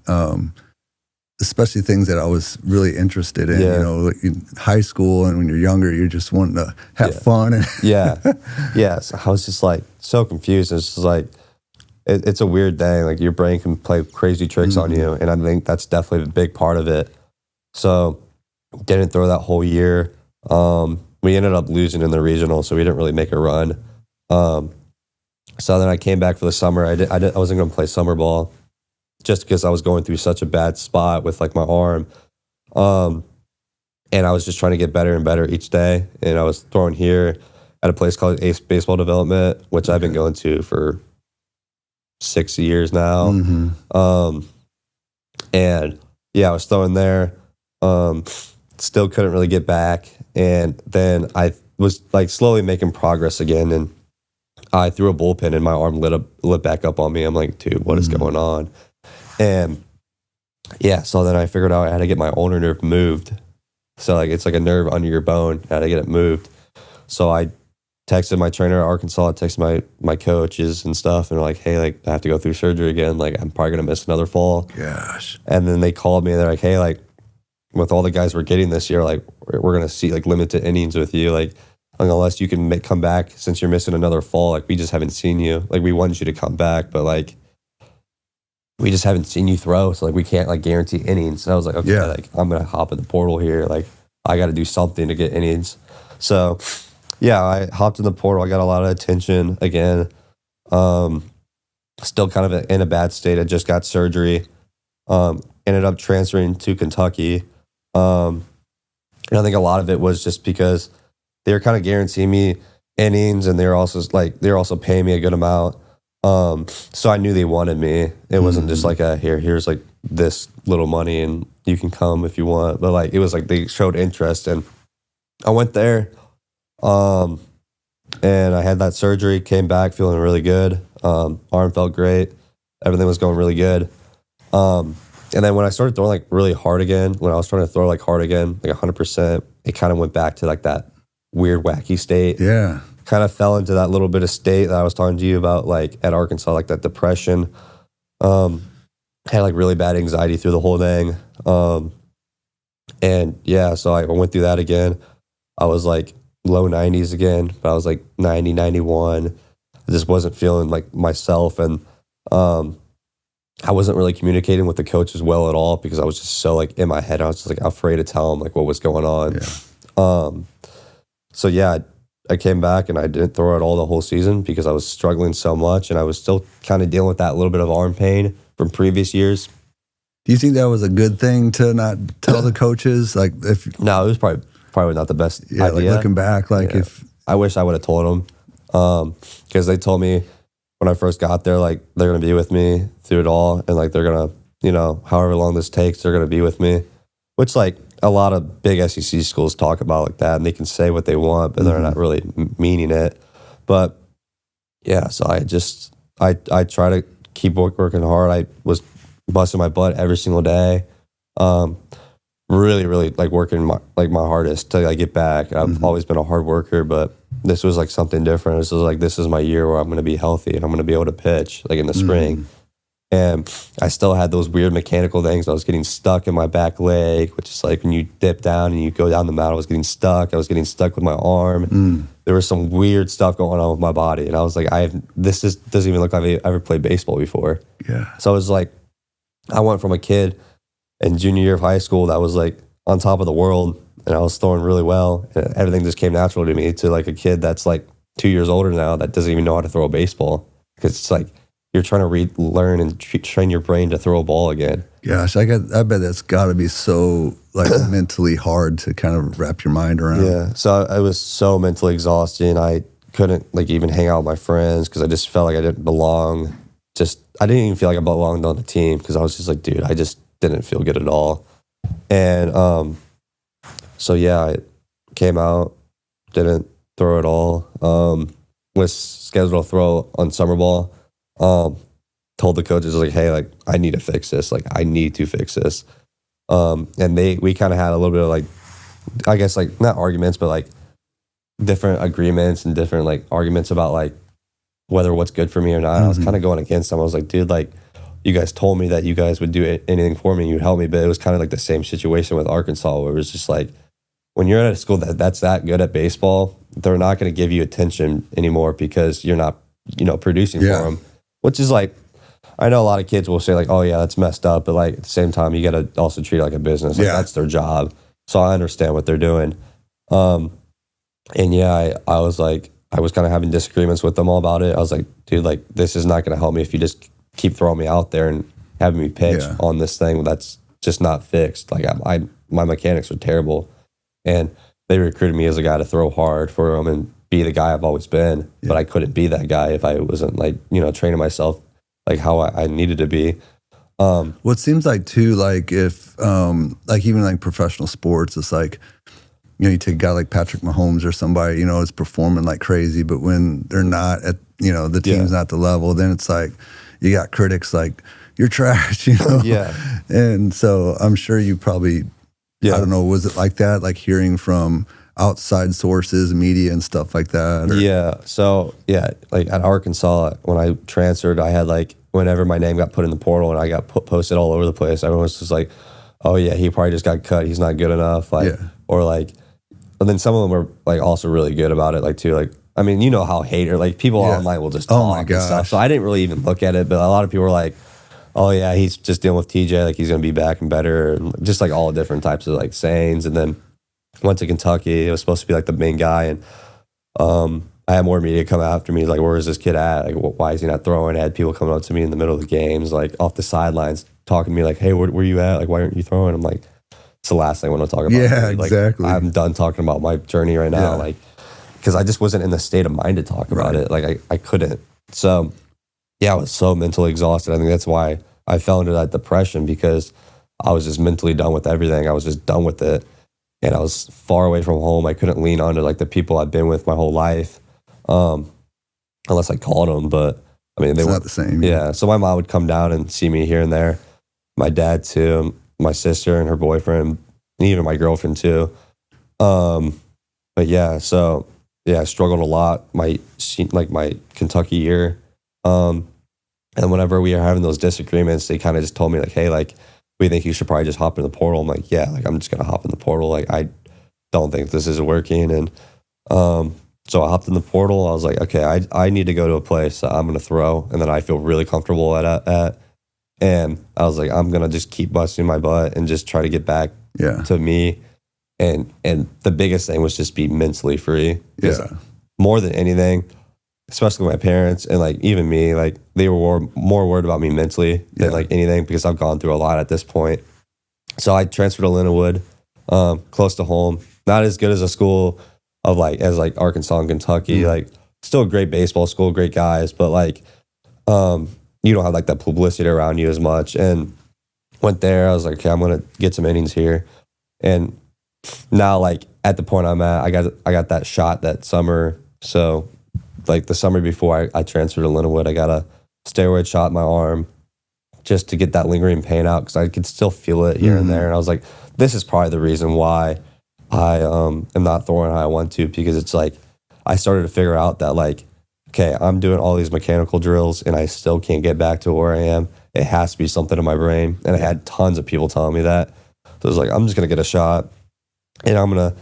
especially things that I was really interested in. You know, like in high school, and when you're younger, you're just wanting to have fun. And So I was just like so confused. It's just like it's a weird thing. Like your brain can play crazy tricks on you, and I think that's definitely a big part of it. So didn't throw that whole year. We ended up losing in the regional, so we didn't really make a run. So then I came back for the summer. I wasn't going to play summer ball just because I was going through such a bad spot with like my arm. And I was just trying to get better and better each day. And I was throwing here at a place called Ace Baseball Development, which I've been going to for 6 years now. And yeah, I was throwing there. Still couldn't really get back. And then I was like slowly making progress again. And I threw a bullpen and my arm lit back up on me. I'm like, dude, what is going on? And yeah, so then I figured out I had to get my ulnar nerve moved. So like it's like a nerve under your bone. I had to get it moved. So I texted my trainer at Arkansas, I texted my coaches and stuff, and they're like, hey, like I have to go through surgery again. Like I'm probably gonna miss another fall. Gosh. And then they called me and they're like, hey, like with all the guys we're getting this year, like we're gonna see like limited innings with you. Like unless you can come back since you're missing another fall, like we just haven't seen you. Like we want you to come back, but like we just haven't seen you throw. So like we can't like guarantee innings. So I was like, okay, like I'm gonna hop in the portal here. Like I got to do something to get innings. So yeah, I hopped in the portal. I got a lot of attention again. Still kind of in a bad state. I just got surgery. Ended up transferring to Kentucky. And I think a lot of it was just because they were kind of guaranteeing me innings, and they were also paying me a good amount. So I knew they wanted me. It wasn't just like here's like this little money and you can come if you want. But like it was like they showed interest, and I went there. And I had that surgery, came back feeling really good. Arm felt great. Everything was going really good. And then when I started throwing like really hard again, when I was trying to throw like hard again, like 100%, it kind of went back to like that weird, wacky state. Yeah. Kind of fell into that little bit of state that I was talking to you about, like at Arkansas, like that depression. Had like really bad anxiety through the whole thing. And yeah, so I went through that again. I was like low 90s again, but I was like 90, 91. I just wasn't feeling like myself. And I wasn't really communicating with the coaches well at all because I was just so like in my head. I was just like afraid to tell them like what was going on. Yeah. So yeah, I came back and I didn't throw it all the whole season because I was struggling so much, and I was still kind of dealing with that little bit of arm pain from previous years. Do you think that was a good thing to not tell the coaches? Like No, it was probably not the best idea. Like looking back, like if I wish I would have told them, because they told me when I first got there, like they're gonna be with me through it all, and like they're gonna, you know, however long this takes, they're gonna be with me. Which like a lot of big SEC schools talk about like that, and they can say what they want, but they're not really meaning it. But yeah, so I try to keep working hard. I was busting my butt every single day. Really, really like working my hardest to like get back. I've always been a hard worker, but this was like something different. This is my year where I'm going to be healthy and I'm going to be able to pitch like in the spring. And I still had those weird mechanical things. I was getting stuck in my back leg, which is like when you dip down and you go down the mountain, I was getting stuck. I was getting stuck with my arm. There was some weird stuff going on with my body. And I was like, doesn't even look like I've ever played baseball before. Yeah. So I was like, I went from a kid in junior year of high school that was like on top of the world, and I was throwing really well, and everything just came natural to me, to like a kid that's like 2 years older now that doesn't even know how to throw a baseball, because it's like you're trying to learn and train your brain to throw a ball again. Gosh, I bet that's got to be so like mentally hard to kind of wrap your mind around. Yeah, so I was so mentally exhausted. I couldn't like even hang out with my friends because I just felt like I didn't belong. I didn't even feel like I belonged on the team because I was just like, dude, I just didn't feel good at all. And so yeah, I came out, didn't throw at all. Was scheduled to throw on summer ball, Told the coaches like, hey, like I need to fix this. Like I need to fix this. And we kind of had a little bit of like, I guess like not arguments, but like different agreements and different like arguments about like whether what's good for me or not. I was kind of going against them. I was like, dude, like you guys told me that you guys would do anything for me, you'd help me, but it was kind of like the same situation with Arkansas, where it was just like, when you're at a school that's that good at baseball, they're not going to give you attention anymore because you're not, producing for them. Which is like, I know a lot of kids will say like, oh yeah, that's messed up, but like at the same time, you got to also treat it like a business. Like that's their job. So I understand what they're doing. And yeah, I was like, I was kind of having disagreements with them all about it. I was like, dude, like this is not going to help me if you just keep throwing me out there and having me pitch on this thing that's just not fixed. Like my mechanics are terrible. And they recruited me as a guy to throw hard for them and be the guy I've always been. But I couldn't be that guy if I wasn't like, training myself like how I needed to be. Well, it seems like too, like if, like even like professional sports, it's like, you take a guy like Patrick Mahomes or somebody, is performing like crazy, but when they're not at, the team's not the level, then it's like, you got critics like, you're trash, Yeah. And so I'm sure you probably, I don't know, was it like that? Like hearing from outside sources, media and stuff like that? Or? Yeah. So yeah, like at Arkansas, when I transferred, I had like, whenever my name got put in the portal and I got posted all over the place, everyone was just like, oh yeah, he probably just got cut. He's not good enough. Like, or like, and then some of them were like also really good about it. Like too, like, I mean, how hater, like people online will just talk and stuff. So I didn't really even look at it, but a lot of people were like, oh yeah, he's just dealing with TJ. Like he's going to be back and better. And just like all different types of like sayings. And then went to Kentucky. It was supposed to be like the main guy. And I had more media come after me. Like, where is this kid at? Like, why is he not throwing? I had people coming up to me in the middle of the games, like off the sidelines, talking to me like, hey, where you at? Like, why aren't you throwing? I'm like, it's the last thing I want to talk about. Yeah, like, exactly. I'm done talking about my journey right now. Like, because I just wasn't in the state of mind to talk about it. Like, I couldn't. So, yeah, I was so mentally exhausted. I think that's why I fell into that depression, because I was just mentally done with everything. I was just done with it. And I was far away from home. I couldn't lean on to like the people I've been with my whole life, unless I called them. But I mean, it's not the same. Yeah. So my mom would come down and see me here and there. My dad too, my sister and her boyfriend, and even my girlfriend too. But yeah, so yeah, I struggled a lot my Kentucky year. And whenever we were having those disagreements, they kind of just told me like, hey, like, we think you should probably just hop in the portal. I'm like, yeah, like I'm just gonna hop in the portal. Like I don't think this is working. And so I hopped in the portal. I was like, okay, I need to go to a place that I'm gonna throw and that I feel really comfortable at. And I was like, I'm gonna just keep busting my butt and just try to get back to me. And the biggest thing was just be mentally free. Yeah. More than anything, especially my parents and like even me, like they were more worried about me mentally than like anything, because I've gone through a lot at this point. So I transferred to Lindenwood, close to home, not as good as a school of like as like Arkansas and Kentucky, like still a great baseball school, great guys, but like you don't have like that publicity around you as much. And went there, I was like, okay, I'm gonna get some innings here. And now like at the point I'm at, I got that shot that summer. So like the summer before I transferred to Lindenwood, I got a steroid shot in my arm just to get that lingering pain out, because I could still feel it here and there. And I was like, this is probably the reason why I am not throwing how I want to, because it's like I started to figure out that like, okay, I'm doing all these mechanical drills and I still can't get back to where I am. It has to be something in my brain. And I had tons of people telling me that. So I was like, I'm just going to get a shot and I'm going to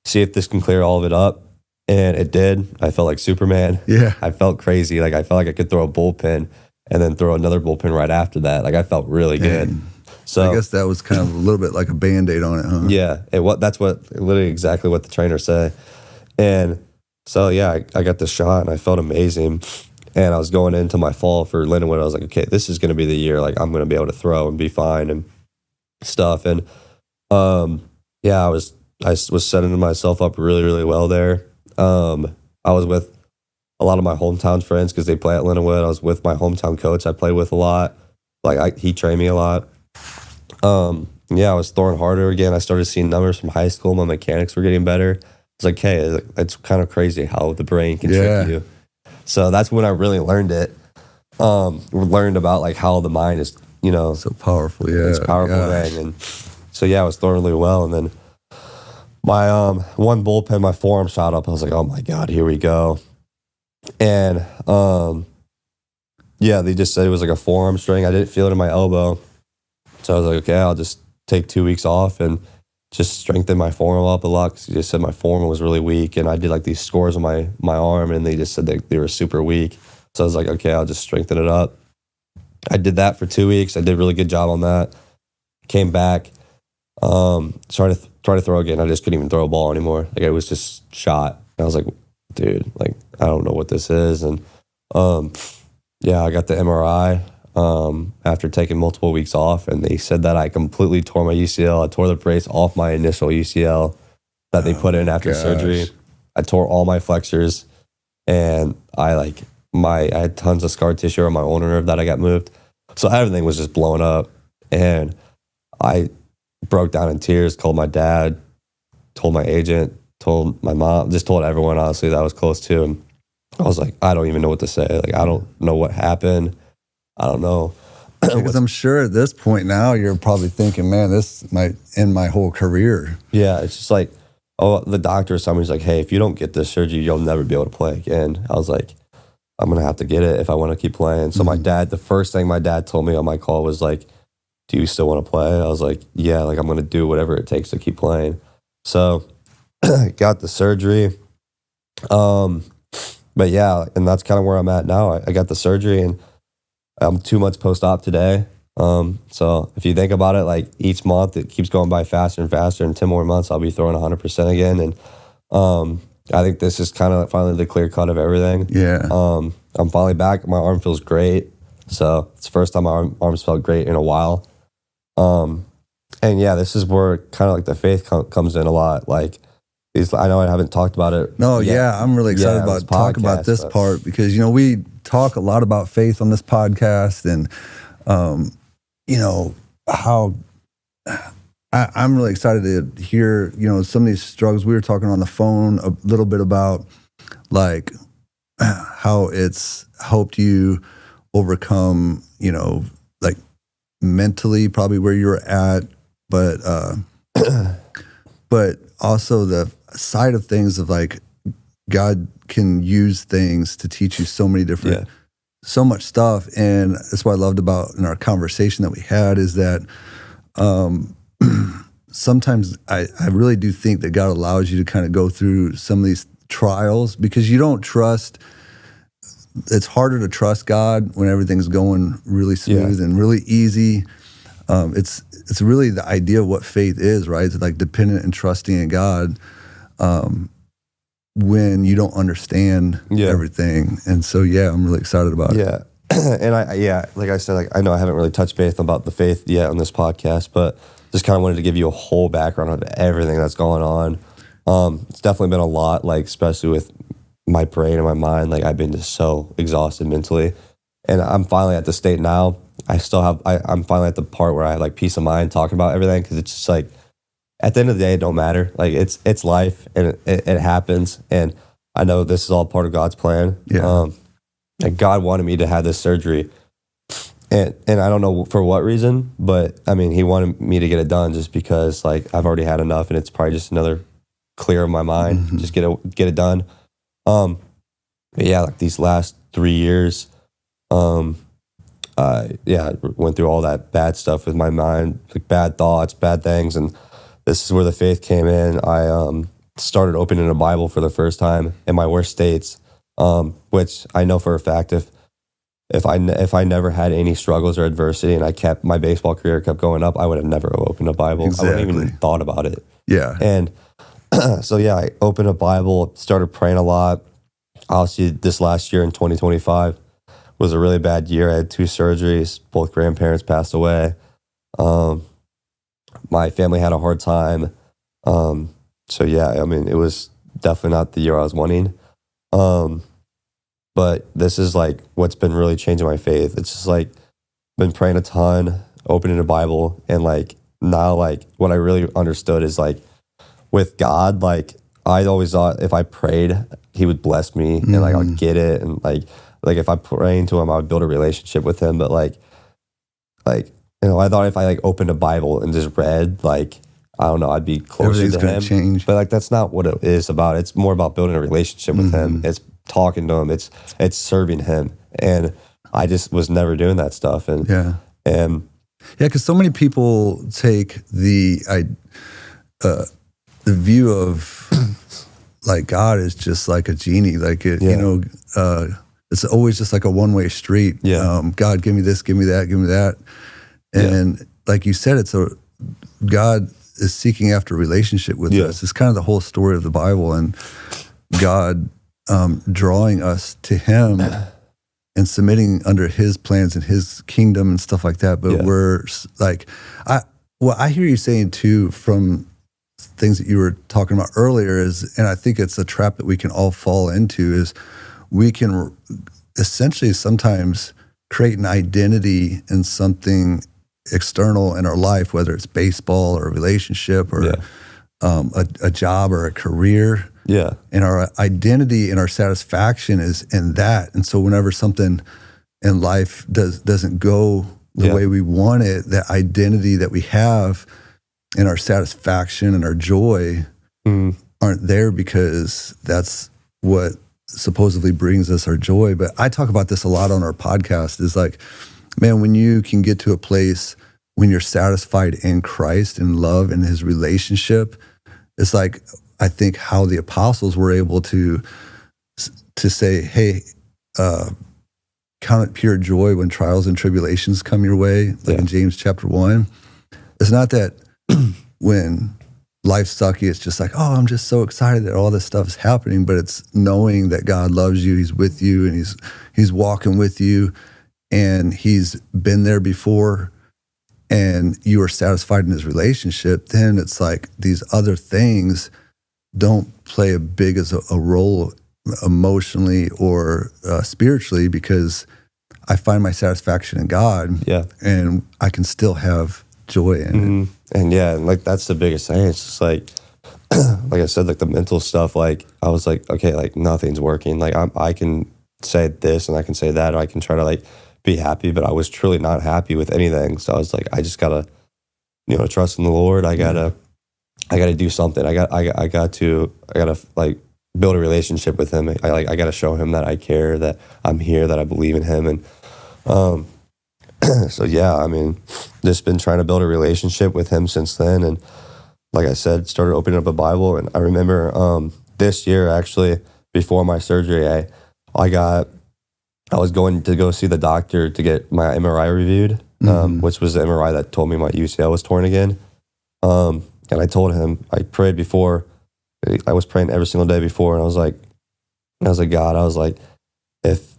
see if this can clear all of it up. And it did. I felt like Superman. Yeah. I felt crazy. Like I felt like I could throw a bullpen and then throw another bullpen right after that. Like I felt really good. So I guess that was kind of a little bit like a Band-Aid on it, huh? Yeah. That's literally exactly what the trainer said. And so, yeah, I got the shot and I felt amazing. And I was going into my fall for Lindenwood. I was like, okay, this is going to be the year. Like I'm going to be able to throw and be fine and stuff. And yeah, I was setting myself up really, really well there. I was with a lot of my hometown friends because they play at Lindenwood. I was with my hometown coach I played with a lot. Like he trained me a lot. Yeah, I was throwing harder again. I started seeing numbers from high school. My mechanics were getting better. It's like, hey, it's kind of crazy how the brain can trick you. So that's when I really learned it. learned about like how the mind is, So powerful. Yeah. it's a powerful thing. And so, yeah, I was throwing really well. And then my one bullpen, my forearm shot up. I was like, oh my God, here we go. And yeah, they just said it was like a forearm strain. I didn't feel it in my elbow. So I was like, okay, I'll just take 2 weeks off and just strengthen my forearm up a lot, because they just said my forearm was really weak. And I did like these scores on my arm, and they just said they were super weak. So I was like, okay, I'll just strengthen it up. I did that for 2 weeks. I did a really good job on that. Came back, tried to throw again. I just couldn't even throw a ball anymore. Like, it was just shot. And I was like, dude, like, I don't know what this is. And yeah, I got the MRI after taking multiple weeks off, and they said that I completely tore my UCL. I tore the brace off my initial UCL that they put in after surgery. I tore all my flexors, and I had tons of scar tissue on my ulnar nerve that I got moved. So everything was just blowing up, and I broke down in tears, called my dad, told my agent, told my mom, just told everyone, honestly, that I was close to. And I was like, I don't even know what to say. Like, I don't know what happened. I don't know. Because I'm sure at this point now you're probably thinking, man, this might end my whole career. Yeah, it's just like, oh, the doctor or somebody's like, hey, if you don't get this surgery, you'll never be able to play again. I was like, I'm going to have to get it if I want to keep playing. So my dad, the first thing my dad told me on my call was like, do you still want to play? I was like, yeah, like, I'm going to do whatever it takes to keep playing. So got the surgery. But yeah, and that's kind of where I'm at now. I got the surgery, and I'm 2 months post-op today. So if you think about it, like, each month it keeps going by faster and faster. In 10 more months, I'll be throwing 100% again. And I think this is kind of finally the clear cut of everything. Yeah. I'm finally back. My arm feels great. So it's the first time my arms felt great in a while. And yeah, this is where kind of like the faith comes in a lot. Like, I know I haven't talked about it. No, yeah, I'm really excited about talk about this part, because, we talk a lot about faith on this podcast, and, how I'm really excited to hear, some of these struggles. We were talking on the phone a little bit about, like, how it's helped you overcome, like, mentally probably where you're at, but also the side of things of, like, God can use things to teach you so many different, so much stuff. And that's what I loved about in our conversation that we had, is that sometimes I really do think that God allows you to kind of go through some of these trials, because you don't trust. It's harder to trust God when everything's going really smooth and really easy. It's really the idea of what faith is, right? It's like dependent and trusting in God when you don't understand everything. And so, I'm really excited about it. Yeah. And like I said, like, I know I haven't really touched base about the faith yet on this podcast, but just kind of wanted to give you a whole background of everything that's going on. It's definitely been a lot, like, especially with my brain and my mind. Like, I've been just so exhausted mentally, and I'm finally at the state now. I'm finally at the part where I have, like, peace of mind talking about everything, because it's just like, at the end of the day, it don't matter. Like, it's life, and it happens, and I know this is all part of God's plan. And God wanted me to have this surgery, and I don't know for what reason, but I mean, He wanted me to get it done just because, like, I've already had enough, and it's probably just another clear of my mind. Just get it done. But yeah, like, these last 3 years, I went through all that bad stuff with my mind, like bad thoughts, bad things, and this is where the faith came in. I started opening a Bible for the first time in my worst states, which I know for a fact, if I never had any struggles or adversity, and my baseball career kept going up, I would have never opened a Bible. Exactly. I wouldn't even thought about it. Yeah. And so I opened a Bible, started praying a lot. Obviously, this last year in 2025 was a really bad year. I had 2 surgeries. Both grandparents passed away. My family had a hard time. So I mean, it was definitely not the year I was wanting. But this is, like, what's been really changing my faith. It's just, like, been praying a ton, opening a Bible, and, like, now, like, what I really understood is, like, with God, like, I always thought if I prayed, He would bless me, and, like, I'd get it, and, like, like if I pray into him, I would build a relationship with him. But like, you know, I thought if I like opened a Bible and just read, like, I don't know, I'd be closer to him. Change. But like, that's not what it is about. It's more about building a relationship with him. It's talking to him. It's serving him. And I just was never doing that stuff. And because so many people take the view of like God is just like a genie, like it, you know, it's always just like a one-way street. God, give me this, give me that, give me that. And like you said, God is seeking after a relationship with us. It's kind of the whole story of the Bible, and God drawing us to him and submitting under his plans and his kingdom and stuff like that. But we're like, I hear you saying too, from things that you were talking about earlier, is, and I think it's a trap that we can all fall into, is we can essentially sometimes create an identity in something external in our life, whether it's baseball or a relationship or a job or a career. And our identity and our satisfaction is in that. And so whenever something in life doesn't go the way we want it, that identity that we have and our satisfaction and our joy aren't there, because that's what supposedly brings us our joy. But I talk about this a lot on our podcast, is like, man, when you can get to a place when you're satisfied in Christ and love and his relationship, it's like, I think how the apostles were able to say, hey, count it pure joy when trials and tribulations come your way, like in James chapter 1. It's not that when life's sucky, it's just like, oh, I'm just so excited that all this stuff is happening, but it's knowing that God loves you, he's with you, and he's walking with you, and he's been there before, and you are satisfied in his relationship. Then it's like these other things don't play a big as a role emotionally or spiritually, because I find my satisfaction in God, and I can still have joy in it. And like that's the biggest thing. It's just like I said, like the mental stuff. Like I was like, okay, like nothing's working. Like I can say this and I can say that, or I can try to like be happy, but I was truly not happy with anything. So I was like, I just gotta, you know, trust in the Lord. I gotta do something. I gotta like build a relationship with him. I gotta show him that I care, that I'm here, that I believe in him. And so I mean, just been trying to build a relationship with him since then. And like I said, started opening up a Bible. And I remember this year, actually, before my surgery, I was going to go see the doctor to get my MRI reviewed, which was the MRI that told me my UCL was torn again. And I told him, I prayed before, I was praying every single day before, and I was like, God, I was like, if,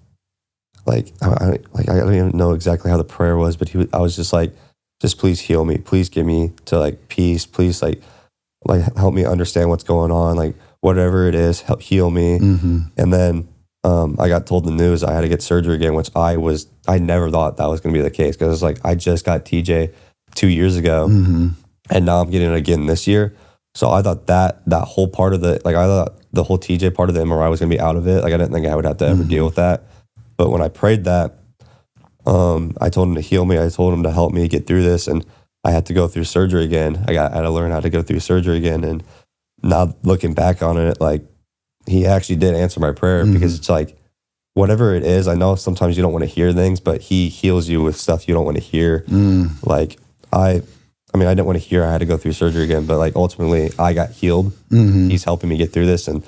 like, I don't even know exactly how the prayer was, but I was just like, just please heal me. Please give me to like peace. Please like help me understand what's going on. Like whatever it is, help heal me. And then I got told the news I had to get surgery again, which I never thought that was going to be the case, because it's like I just got TJ 2 years ago, and now I'm getting it again this year. So I thought that whole part of I thought the whole TJ part of the MRI was going to be out of it. Like I didn't think I would have to ever deal with that. But when I prayed that, I told him to heal me. I told him to help me get through this, and I had to go through surgery again. I had to learn how to go through surgery again. And now looking back on it, like he actually did answer my prayer, because it's like, whatever it is, I know sometimes you don't want to hear things, but he heals you with stuff you don't want to hear. Like I mean, I didn't want to hear I had to go through surgery again, but like ultimately I got healed. He's helping me get through this. And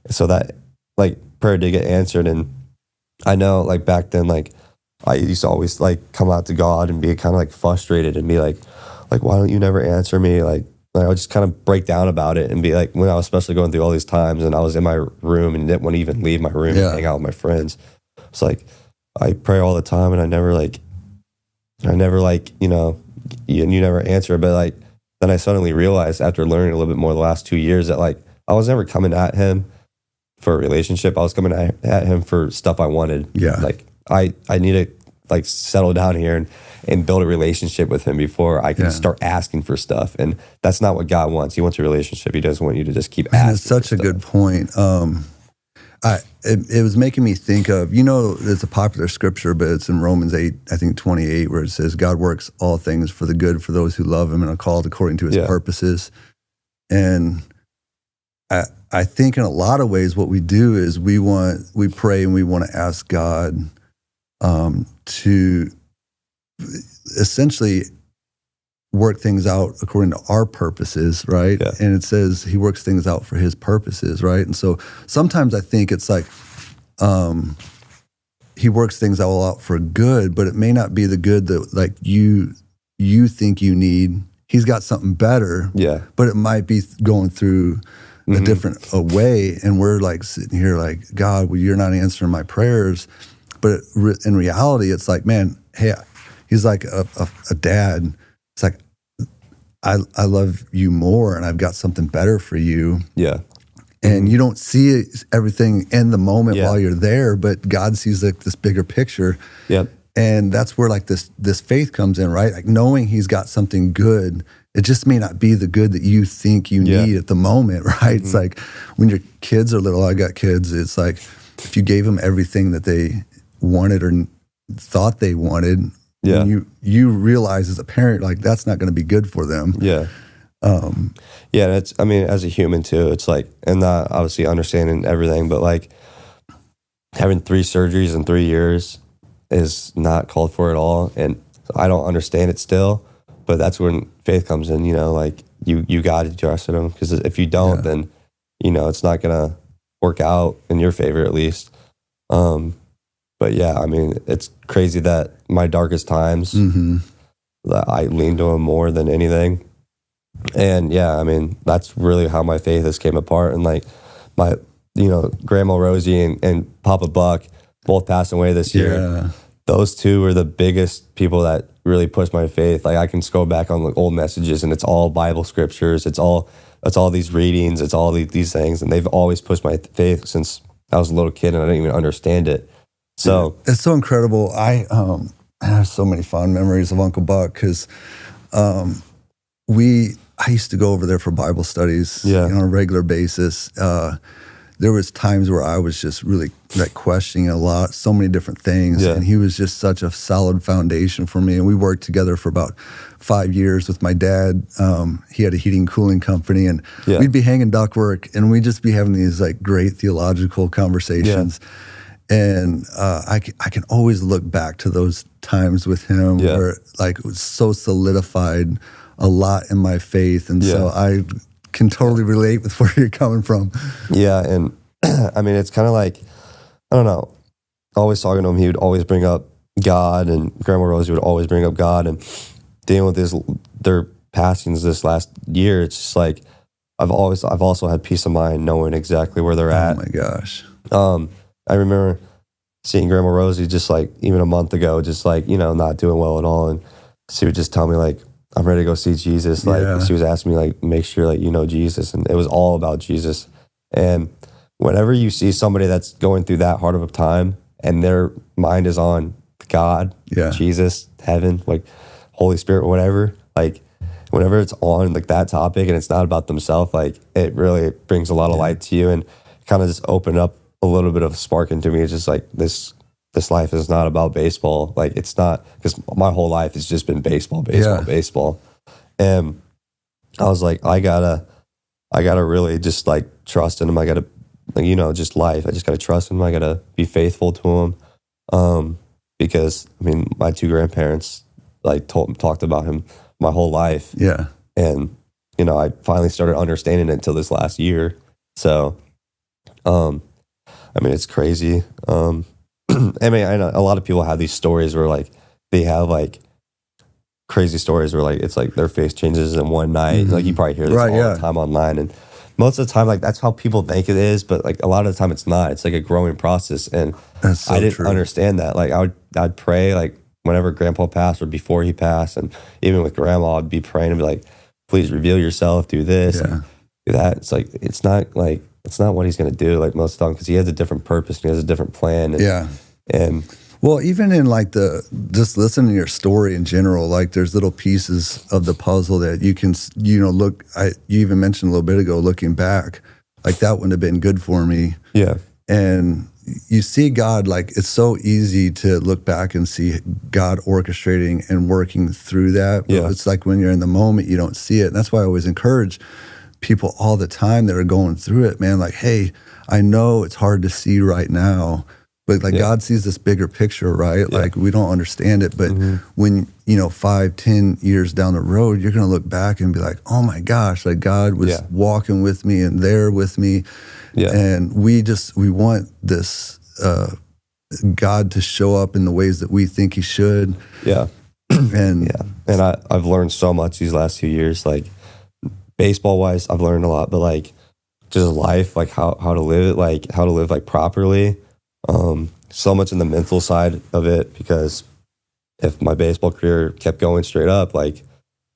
so that like prayer did get answered. And I know like back then, like I used to always like come out to God and be kind of like frustrated and be like, why don't you never answer me? Like I would just kind of break down about it and be like, when I was especially going through all these times and I was in my room and didn't want to even leave my room and hang out with my friends. It's like, I pray all the time and I never you know, you never answer. But like, then I suddenly realized after learning a little bit more the last 2 years that like, I was never coming at him for a relationship. I was coming at him for stuff I wanted. Like I need to like settle down here and build a relationship with him before I can start asking for stuff. And that's not what God wants. He wants a relationship. He doesn't want you to just keep asking. That's such a good point. It was making me think of, it's a popular scripture, but it's in Romans 8, I think 28, where it says, God works all things for the good for those who love him and are called according to his purposes. And I think in a lot of ways what we do is we pray and we want to ask God to essentially work things out according to our purposes, right? Yeah. And it says he works things out for his purposes, right? And so sometimes I think it's like he works things all out for good, but it may not be the good that like you think you need. He's got something better, but it might be going through a different way, and we're like sitting here like, God, well, you're not answering my prayers. But in reality, it's like, man, hey, he's like a dad. It's like, I love you more, and I've got something better for you. Yeah. And you don't see everything in the moment while you're there, but God sees like this bigger picture. Yep. And that's where like this faith comes in, right? Like knowing he's got something good. It just may not be the good that you think you need at the moment, right? It's like when your kids are little, I got kids, it's like if you gave them everything that they wanted or thought they wanted, you realize as a parent, like that's not going to be good for them. Yeah. That's, I mean, as a human too, it's like, and not obviously understanding everything, but like having 3 surgeries in 3 years is not called for at all. And I don't understand it still, but that's when faith comes in, like you got to trust in him. Because if you don't, then, it's not going to work out in your favor at least. But yeah, I mean, it's crazy that my darkest times, that I lean to him more than anything. And yeah, I mean, that's really how my faith has came apart. And like my, Grandma Rosie and Papa Buck both passing away this year. Yeah. Those two were the biggest people that really pushed my faith. Like I can scroll back on like old messages and it's all Bible scriptures. It's all these readings. It's all these things. And they've always pushed my faith since I was a little kid and I didn't even understand it. So it's so incredible. I have so many fond memories of Uncle Buck because I used to go over there for Bible studies on a regular basis. There was times where I was just really like questioning so many different things. And he was just such a solid foundation for me. And we worked together for about 5 years with my dad. He had a heating and cooling company and we'd be hanging ductwork and we'd just be having these like great theological conversations. And I can always look back to those times with him where like it was so solidified a lot in my faith. And so I can totally relate with where you're coming from. Yeah, and I mean, it's kind of like, I don't know, always talking to him, he would always bring up God, and Grandma Rosie would always bring up God, and dealing with their passings this last year, it's just like, I've also had peace of mind knowing exactly where they're at. Oh my gosh. I remember seeing Grandma Rosie just like, even a month ago, just like, not doing well at all, and she would just tell me like, I'm ready to go see Jesus. Like she was asking me like, make sure like, Jesus. And it was all about Jesus. And whenever you see somebody that's going through that hard of a time and their mind is on God, Jesus, heaven, like Holy Spirit, whatever, like whenever it's on like that topic and it's not about themselves, like it really brings a lot of light to you and kind of just opened up a little bit of a spark into me. It's just like this life is not about baseball. Like it's not, because my whole life has just been baseball. And I was like, I gotta really just like trust in him. I gotta, like, just life. I just gotta trust him. I gotta be faithful to him. Because I mean, my 2 grandparents like talked about him my whole life. Yeah. And, I finally started understanding it until this last year. So, I mean, it's crazy. I mean, I know a lot of people have these stories where like they have like crazy stories where like it's like their face changes in one night. Like you probably hear this all the time online, and most of the time like that's how people think it is, but like a lot of the time it's not. It's like a growing process, and I didn't understand that. Like I'd pray like whenever Grandpa passed or before he passed, and even with Grandma, I'd be praying and be like, please reveal yourself, do this, and do that. It's like it's not what he's going to do like most of the time, because he has a different purpose and he has a different plan. And well, even in like just listening to your story in general, like there's little pieces of the puzzle that you can, look, you even mentioned a little bit ago, looking back, like that wouldn't have been good for me. Yeah. And you see God, like, it's so easy to look back and see God orchestrating and working through that. But it's like when you're in the moment, you don't see it. And that's why I always encourage people all the time that are going through it, man, like, hey, I know it's hard to see right now, but like God sees this bigger picture, right? Like we don't understand it, but when, 5-10 years down the road, you're going to look back and be like, oh my gosh, like God was walking with me and there with me. And we want this God to show up in the ways that we think he should. And I've learned so much these last 2 years, like baseball wise, I've learned a lot, but like just life, like how to live it, like how to live like properly. So much in the mental side of it, because if my baseball career kept going straight up, like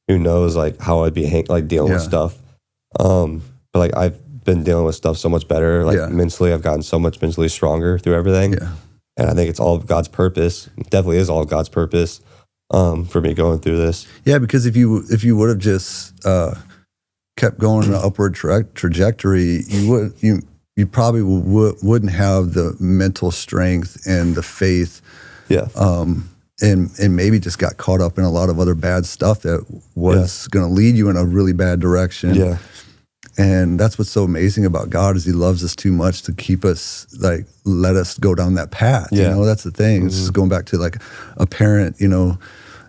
who knows like how I'd be dealing with stuff. But like I've been dealing with stuff so much better. Like mentally, I've gotten so much mentally stronger through everything. And I think it's all God's purpose. It definitely is all God's purpose for me going through this. Yeah, because if you would have just kept going in an upward trajectory, you probably wouldn't have the mental strength and the faith. And maybe just got caught up in a lot of other bad stuff that was going to lead you in a really bad direction. And that's what's so amazing about God, is he loves us too much to keep us, like, let us go down that path. That's the thing. It's just going back to like a parent, and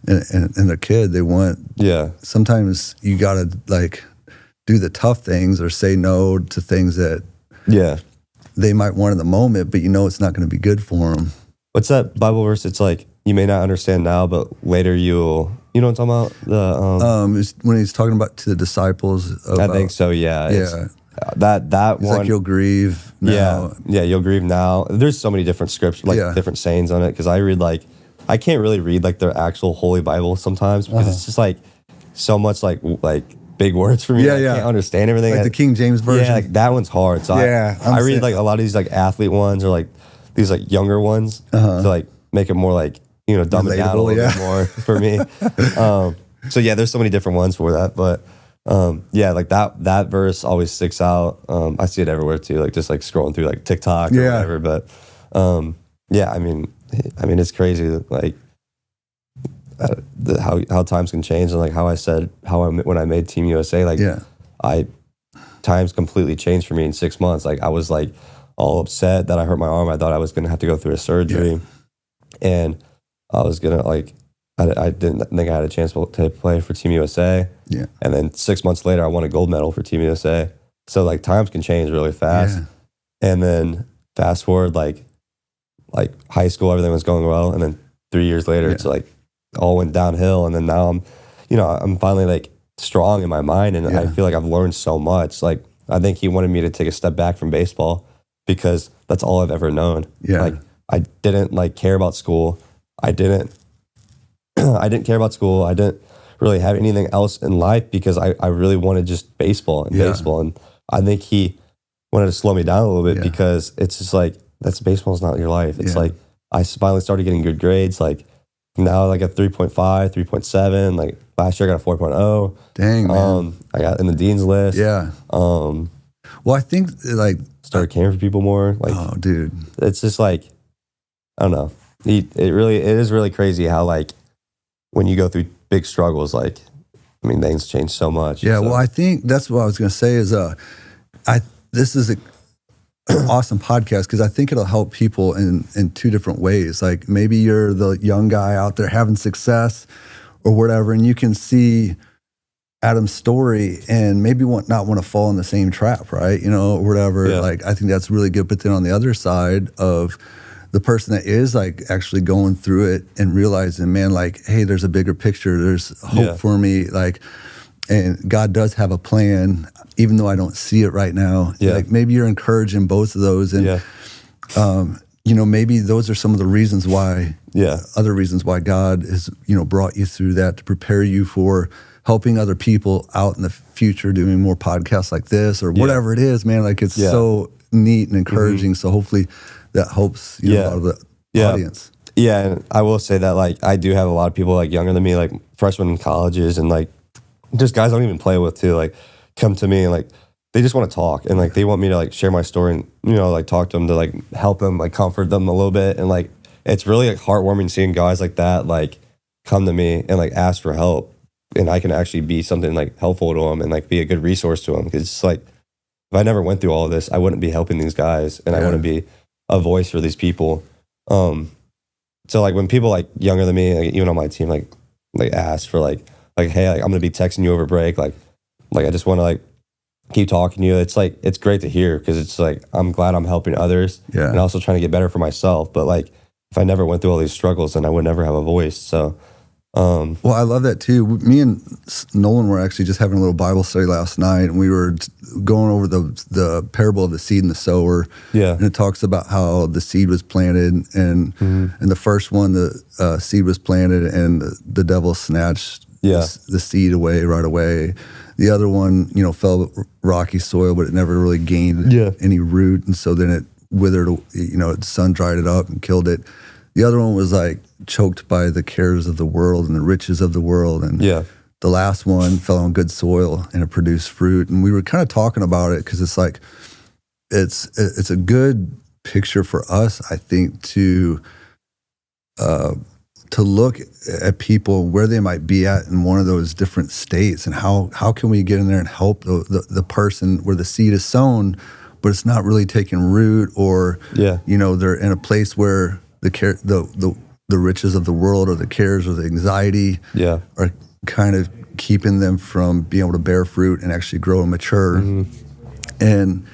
their kid, they want, sometimes you got to like do the tough things or say no to things that they might want in the moment, but it's not going to be good for them. What's that Bible verse? It's like, you may not understand now, but later you'll, you know what I'm talking about? It's when he's talking about to the disciples. I think so, that it's one. Like you'll grieve now. You'll grieve now. There's so many different scriptures, like different sayings on it, because I read I can't really read like their actual Holy Bible sometimes, because it's just like so much like big words for me. I can't understand everything. Like the King James version. Yeah, like that one's hard. So I read like a lot of these like athlete ones, or like these like younger ones to like make it more like, dumb it down a little bit more for me. So there's so many different ones for that, but like that verse always sticks out. I see it everywhere too, like just like scrolling through like TikTok or whatever. But I mean it's crazy, like how times can change, and like how I said when I made Team USA, like times completely changed for me in 6 months. Like I was like all upset that I hurt my arm. I thought I was gonna have to go through a surgery, and I was gonna like I didn't think I had a chance to play for Team USA. And then 6 months later, I won a gold medal for Team USA. So like times can change really fast. And then fast forward, like high school, everything was going well, and then 3 years later, it's like all went downhill. And then now I'm finally like strong in my mind, and I feel like I've learned so much. Like I think he wanted me to take a step back from baseball, because that's all I've ever known. Like I didn't like care about school. I didn't care about school. I didn't really have anything else in life, because I really wanted just baseball and baseball. And I think he wanted to slow me down a little bit, because it's just like, baseball's not your life. It's like, I finally started getting good grades. Like now like a 3.5, 3.7, like last year I got a 4.0. Dang, man. I got in the dean's list. Well, I think like started caring for people more. Like, oh dude, it's just like, I don't know. It is really crazy how like when you go through big struggles, like, I mean, things change so much. Well, I think that's what I was going to say is, this is an awesome podcast, because I think it'll help people in two different ways. Like maybe you're the young guy out there having success or whatever, and you can see Adam's story and maybe not want to fall in the same trap, right? Or whatever. Like, I think that's really good. But then on the other side of the person that is like actually going through it and realizing, man, like, hey, there's a bigger picture. There's hope for me. Like, and God does have a plan, even though I don't see it right now. Like maybe you're encouraging both of those. And, maybe those are some of the reasons why, other reasons why God has, brought you through that, to prepare you for helping other people out in the future, doing more podcasts like this or whatever it is, man. Like it's so neat and encouraging. So hopefully that helps a lot of the audience. And I will say that like I do have a lot of people like younger than me, like freshmen in colleges, and like just guys I don't even play with too, like come to me and like they just want to talk, and like they want me to like share my story and, you know, like talk to them, to like help them, like comfort them a little bit. And like it's really like heartwarming seeing guys like that like come to me and like ask for help, and I can actually be something like helpful to them and like be a good resource to them. Because it's like, if I never went through all of this, I wouldn't be helping these guys, and I wouldn't be a voice for these people. So like when people like younger than me, like even on my team, like ask for like hey, like, I'm gonna be texting you over break, like I just want to like keep talking to you. It's like, it's great to hear, because it's like I'm glad I'm helping others, and also trying to get better for myself. But like if I never went through all these struggles, then I would never have a voice. So well, I love that too. Me and Nolan were actually just having a little Bible study last night, and we were going over the parable of the seed and the sower. Yeah, and it talks about how the seed was planted, and in the first one, the seed was planted, and the devil snatched the seed away right away. The other one, you know, fell rocky soil, but it never really gained any root, and so then it withered. You know, the sun dried it up and killed it. The other one was like choked by the cares of the world and the riches of the world. And the last one fell on good soil and it produced fruit. And we were kind of talking about it because it's like, it's a good picture for us, I think, to look at people where they might be at in one of those different states, and how can we get in there and help the person where the seed is sown, but it's not really taking root, or you know, they're in a place where the riches of the world or the cares or the anxiety are kind of keeping them from being able to bear fruit and actually grow and mature. And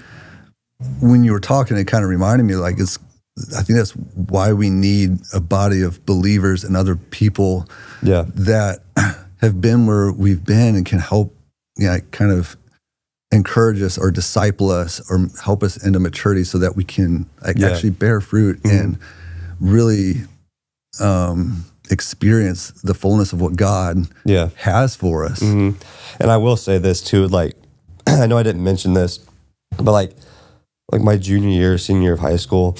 when you were talking, it kind of reminded me, like, I think that's why we need a body of believers and other people that have been where we've been and can help, kind of encourage us or disciple us or help us into maturity, so that we can actually bear fruit and really experience the fullness of what God has for us. And I will say this too, like, I know I didn't mention this, but like my junior year, senior year of high school,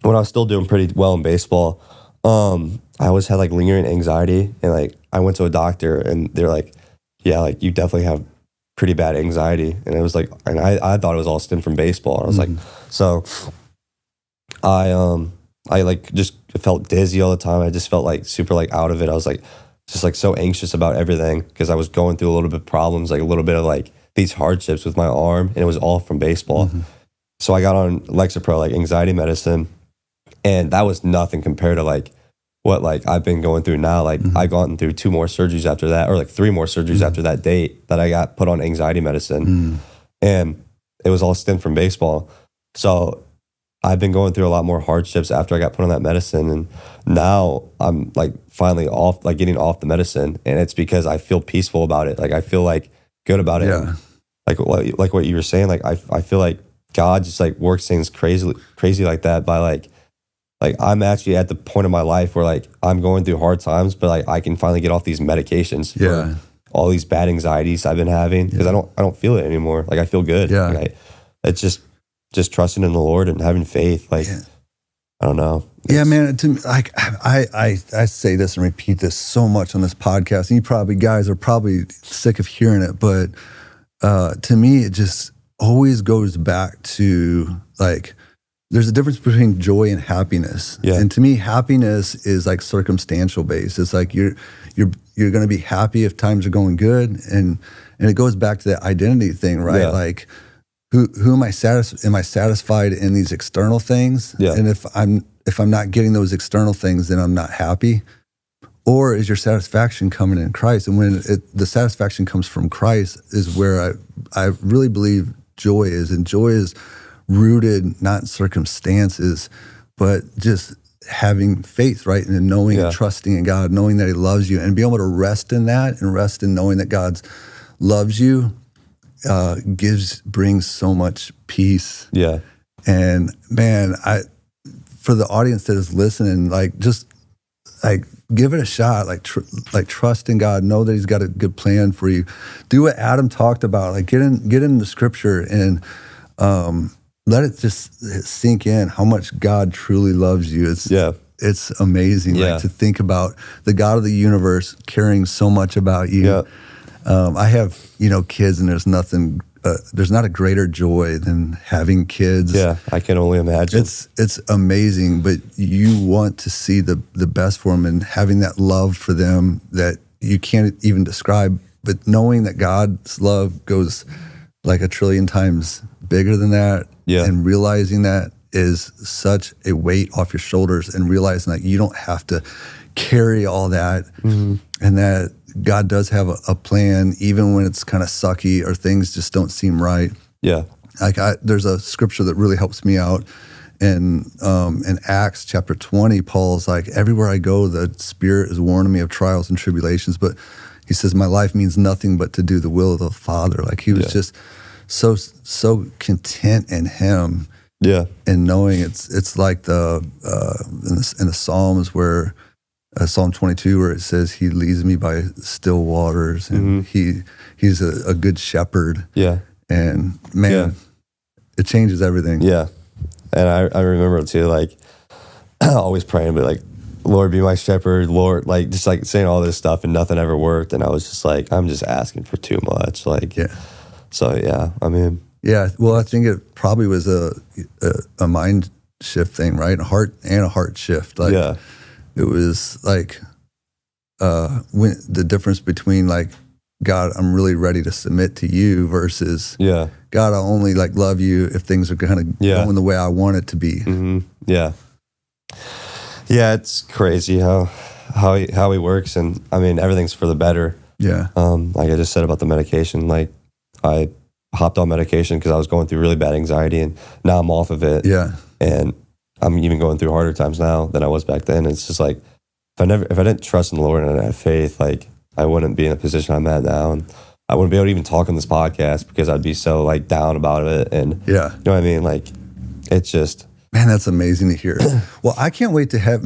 when I was still doing pretty well in baseball, I always had like lingering anxiety, and like I went to a doctor and they're like, yeah, like you definitely have pretty bad anxiety. And it was like, and I thought it was all stemmed from baseball. And I was like, so I like just felt dizzy all the time. I just felt like super like out of it. I was like just like so anxious about everything, because I was going through a little bit of problems, like a little bit of like these hardships with my arm, and it was all from baseball. So I got on Lexapro, like anxiety medicine, and that was nothing compared to like what like I've been going through now. Like I've gone through 2 more surgeries after that, or like 3 more surgeries after that date that I got put on anxiety medicine, and it was all stemmed from baseball. So I've been going through a lot more hardships after I got put on that medicine, and now I'm like finally off, like getting off the medicine, and it's because I feel peaceful about it. Like I feel like good about it. Like what you were saying, like I feel like God just like works things crazy like that by like I'm actually at the point of my life where like I'm going through hard times, but like I can finally get off these medications for all these bad anxieties I've been having, because I don't feel it anymore. Like I feel good. Like it's just trusting in the Lord and having faith. Like I don't know. Man. To me, like I say this and repeat this so much on this podcast, and you guys are probably sick of hearing it, but to me, it just always goes back to like, there's a difference between joy and happiness. And to me, happiness is like circumstantial based. It's like you're going to be happy if times are going good, and it goes back to that identity thing, right? Like, who am I am I satisfied in these external things? And if I'm not getting those external things, then I'm not happy. Or is your satisfaction coming in Christ? And when the satisfaction comes from Christ is where I really believe joy is. And joy is rooted not in circumstances, but just having faith, right? And knowing and trusting in God, knowing that He loves you, and being able to rest in that, and rest in knowing that God loves you, brings so much peace. And man, for the audience that is listening, like, just like give it a shot, like trust in God, know that He's got a good plan for you. Do what Adam talked about, like get in the scripture and let it just sink in how much God truly loves you. It's amazing, like, to think about the God of the universe caring so much about you. I have, kids, and there's nothing there's not a greater joy than having kids. Yeah, I can only imagine. It's amazing, but you want to see the best for them and having that love for them that you can't even describe. But knowing that God's love goes like a trillion times bigger than that, and realizing that is such a weight off your shoulders, and realizing that you don't have to carry all that, and that God does have a plan, even when it's kind of sucky or things just don't seem right. Yeah. Like there's a scripture that really helps me out. In Acts chapter 20, Paul's like, everywhere I go, the Spirit is warning me of trials and tribulations. But he says, my life means nothing but to do the will of the Father. Like he was just so content in him. Yeah. And knowing it's like in the Psalms where Psalm 22, where it says he leads me by still waters, and he's a good shepherd. Yeah. And man, it changes everything. Yeah. And I remember too, like always praying, but like, Lord, be my shepherd, Lord, like just like saying all this stuff, and nothing ever worked. And I was just like, I'm just asking for too much. Like, so yeah, I mean, well, I think it probably was a mind shift thing, right? A heart shift. Like, it was like when the difference between like, God, I'm really ready to submit to you versus God, I only like love you if things are kind of going the way I want it to be. Yeah, it's crazy how he works, and I mean everything's for the better. Yeah. Like I just said about the medication, like I hopped on medication because I was going through really bad anxiety, and now I'm off of it. Yeah. And I'm even going through harder times now than I was back then. It's just like if I didn't trust in the Lord and I didn't have faith, like I wouldn't be in the position I'm at now, and I wouldn't be able to even talk on this podcast because I'd be so like down about it. And you know what I mean? Like it's just, man, that's amazing to hear. Well, I can't wait to have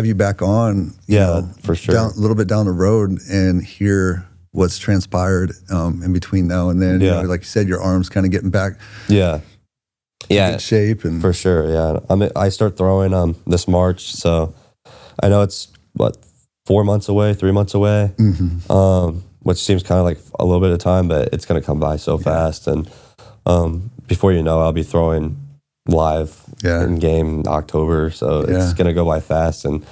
you back on. You know, for sure. A little bit down the road and hear what's transpired in between now and then. You know, like you said, your arm's kind of getting back. In good shape, and for sure. Yeah, I start throwing this March, so I know it's 3 months away, which seems kind of like a little bit of time, but it's going to come by so fast. And before you know, I'll be throwing live in game in October. So it's going to go by fast, and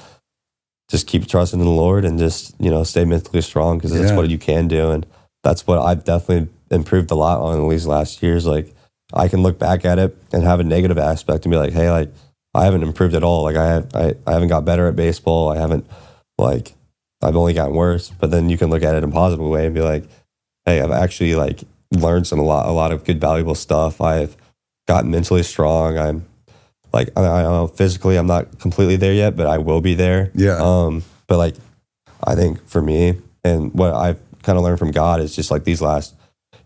just keep trusting in the Lord and just, you know, stay mentally strong, because that's what you can do. And that's what I've definitely improved a lot on in these last years. Like I can look back at it and have a negative aspect and be like, hey, like I haven't improved at all. Like I haven't got better at baseball. I've only gotten worse. But then you can look at it in a positive way and be like, hey, I've actually like learned a lot of good, valuable stuff. I've gotten mentally strong. I'm like, I don't know, physically I'm not completely there yet, but I will be there. Yeah. But like, I think for me, and what I've kind of learned from God is just like these last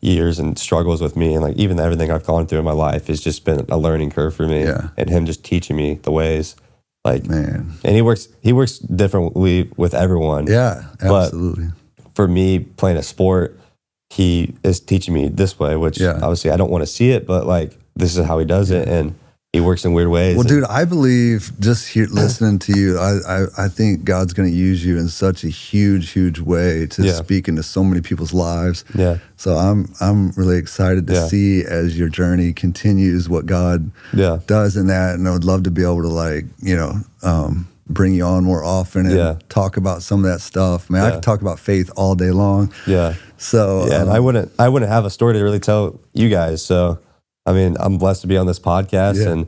years and struggles with me, and like even everything I've gone through in my life has just been a learning curve for me. Yeah. And him just teaching me the ways. Like, man. And he works differently with everyone. Yeah, absolutely. But for me, playing a sport, he is teaching me this way, which obviously I don't want to see it, but like this is how he does it, and he works in weird ways. Well, dude, I believe just here listening to you, I think God's going to use you in such a huge way to speak into so many people's lives. Yeah. So I'm really excited to see as your journey continues what God does in that, and I would love to be able to like, you know, bring you on more often and talk about some of that stuff. Man, I could talk about faith all day long. Yeah. So and I wouldn't have a story to really tell you guys. So I mean, I'm blessed to be on this podcast, and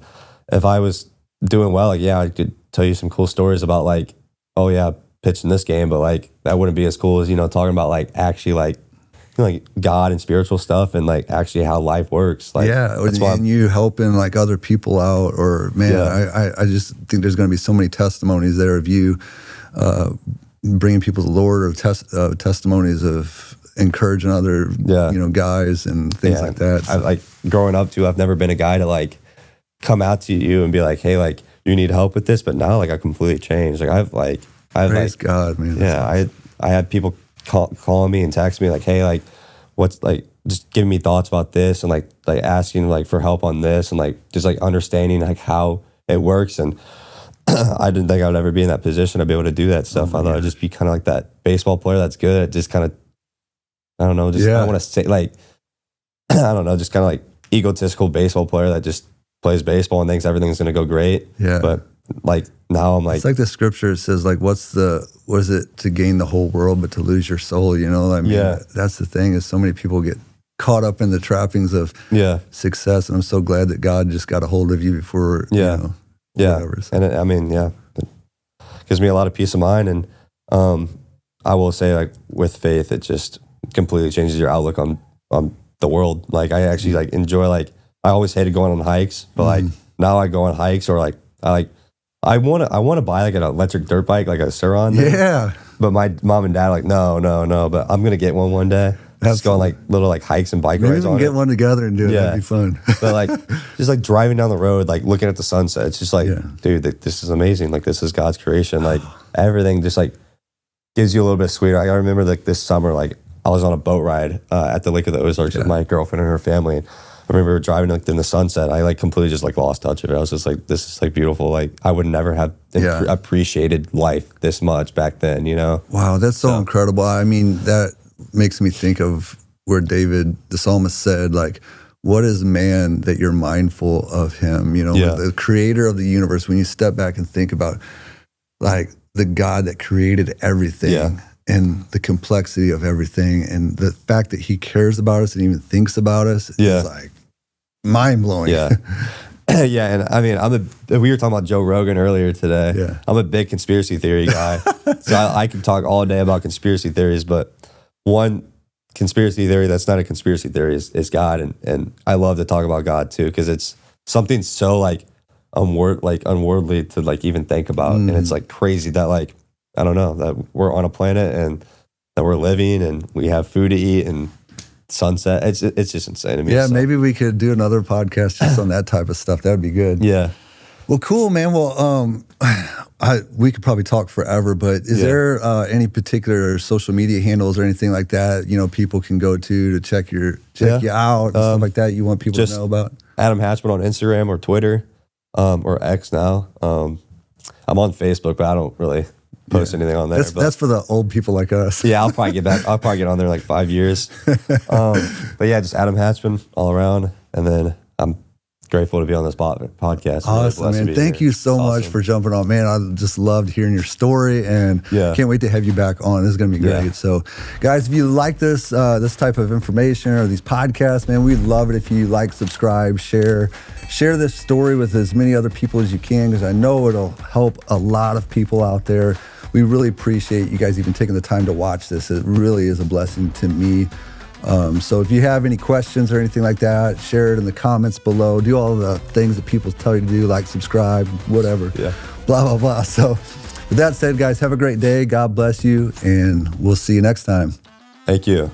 if I was doing well, like, I could tell you some cool stories about like, oh yeah, pitching this game, but like that wouldn't be as cool as, you know, talking about like actually like, you know, like God and spiritual stuff and like actually how life works. Like, and you helping like other people out, or man, I just think there's going to be so many testimonies there of you bringing people to the Lord, or testimonies of encouraging other, you know, guys and things like that. So. I like growing up too, I've never been a guy to like come out to you and be like, hey, like you need help with this, but now like I completely changed. Like I've praise God, man. Yeah. I had people calling me and text me like, hey, like what's like, just giving me thoughts about this, and like asking like for help on this, and like just like understanding like how it works. And I didn't think I would ever be in that position to be able to do that stuff. I thought I'd just be kind of like that baseball player that's good at just kind of, I don't know, just I don't want to say like I don't know, just kind of like egotistical baseball player that just plays baseball and thinks everything's going to go great. Yeah. But like now I'm like, it's like the scripture says, like, what is it to gain the whole world but to lose your soul? You know, I mean, that's the thing, is so many people get caught up in the trappings of success. And I'm so glad that God just got a hold of you before, you know, whatever. So. And it gives me a lot of peace of mind. And I will say, like, with faith, it just completely changes your outlook on the world. Like, I actually like enjoy, like, I always hated going on hikes, but like now I go on hikes, or like I want to buy like an electric dirt bike, like a Suron. Yeah. But my mom and dad are like, no, but I'm gonna get one day. Just go on like little like hikes and bike rides. Maybe we can get one together and do it. That'd be fun. But like just like driving down the road, like looking at the sunset, it's just like, dude, this is amazing. Like, this is God's creation. Like, everything just like gives you a little bit sweeter. I remember like this summer, like I was on a boat ride at the Lake of the Ozarks with my girlfriend and her family. And I remember driving like in the sunset. I like completely just like lost touch of it. I was just like, this is like beautiful. Like, I would never have appreciated life this much back then, you know? Wow, that's so incredible. I mean, that makes me think of where David, the psalmist, said, like, what is man that you're mindful of him? You know, the creator of the universe. When you step back and think about like the God that created everything and the complexity of everything, and the fact that he cares about us and even thinks about us is like mind blowing. Yeah. Yeah. And I mean, we were talking about Joe Rogan earlier today. Yeah. I'm a big conspiracy theory guy. So I can talk all day about conspiracy theories, but one conspiracy theory that's not a conspiracy theory is God. And I love to talk about God too, because it's something so like unworldly to like even think about. And it's like crazy that, like, I don't know, that we're on a planet and that we're living and we have food to eat and sunset. It's just insane to me. Yeah, so maybe we could do another podcast just on that type of stuff. That would be good. Yeah. Well, cool, man. Well, we could probably talk forever, but is there any particular social media handles or anything like that, you know, people can go to check you out and stuff like that you want people to know about? Adam Hachman on Instagram or Twitter, or X now. I'm on Facebook, but I don't really post anything on there. That's for the old people like us. Yeah, I'll probably get back. I'll probably get on there in like 5 years. But yeah, just Adam Hachman all around. And then I'm grateful to be on this podcast. Awesome, man. Thank you so much for jumping on. Man, I just loved hearing your story, and can't wait to have you back on. This is going to be great. Yeah. So, guys, if you like this type of information or these podcasts, man, we'd love it if you like, subscribe, share this story with as many other people as you can, because I know it'll help a lot of people out there. We really appreciate you guys even taking the time to watch this. It really is a blessing to me. So if you have any questions or anything like that, share it in the comments below. Do all the things that people tell you to do, like subscribe, whatever, blah, blah, blah. So with that said, guys, have a great day. God bless you, and we'll see you next time. Thank you.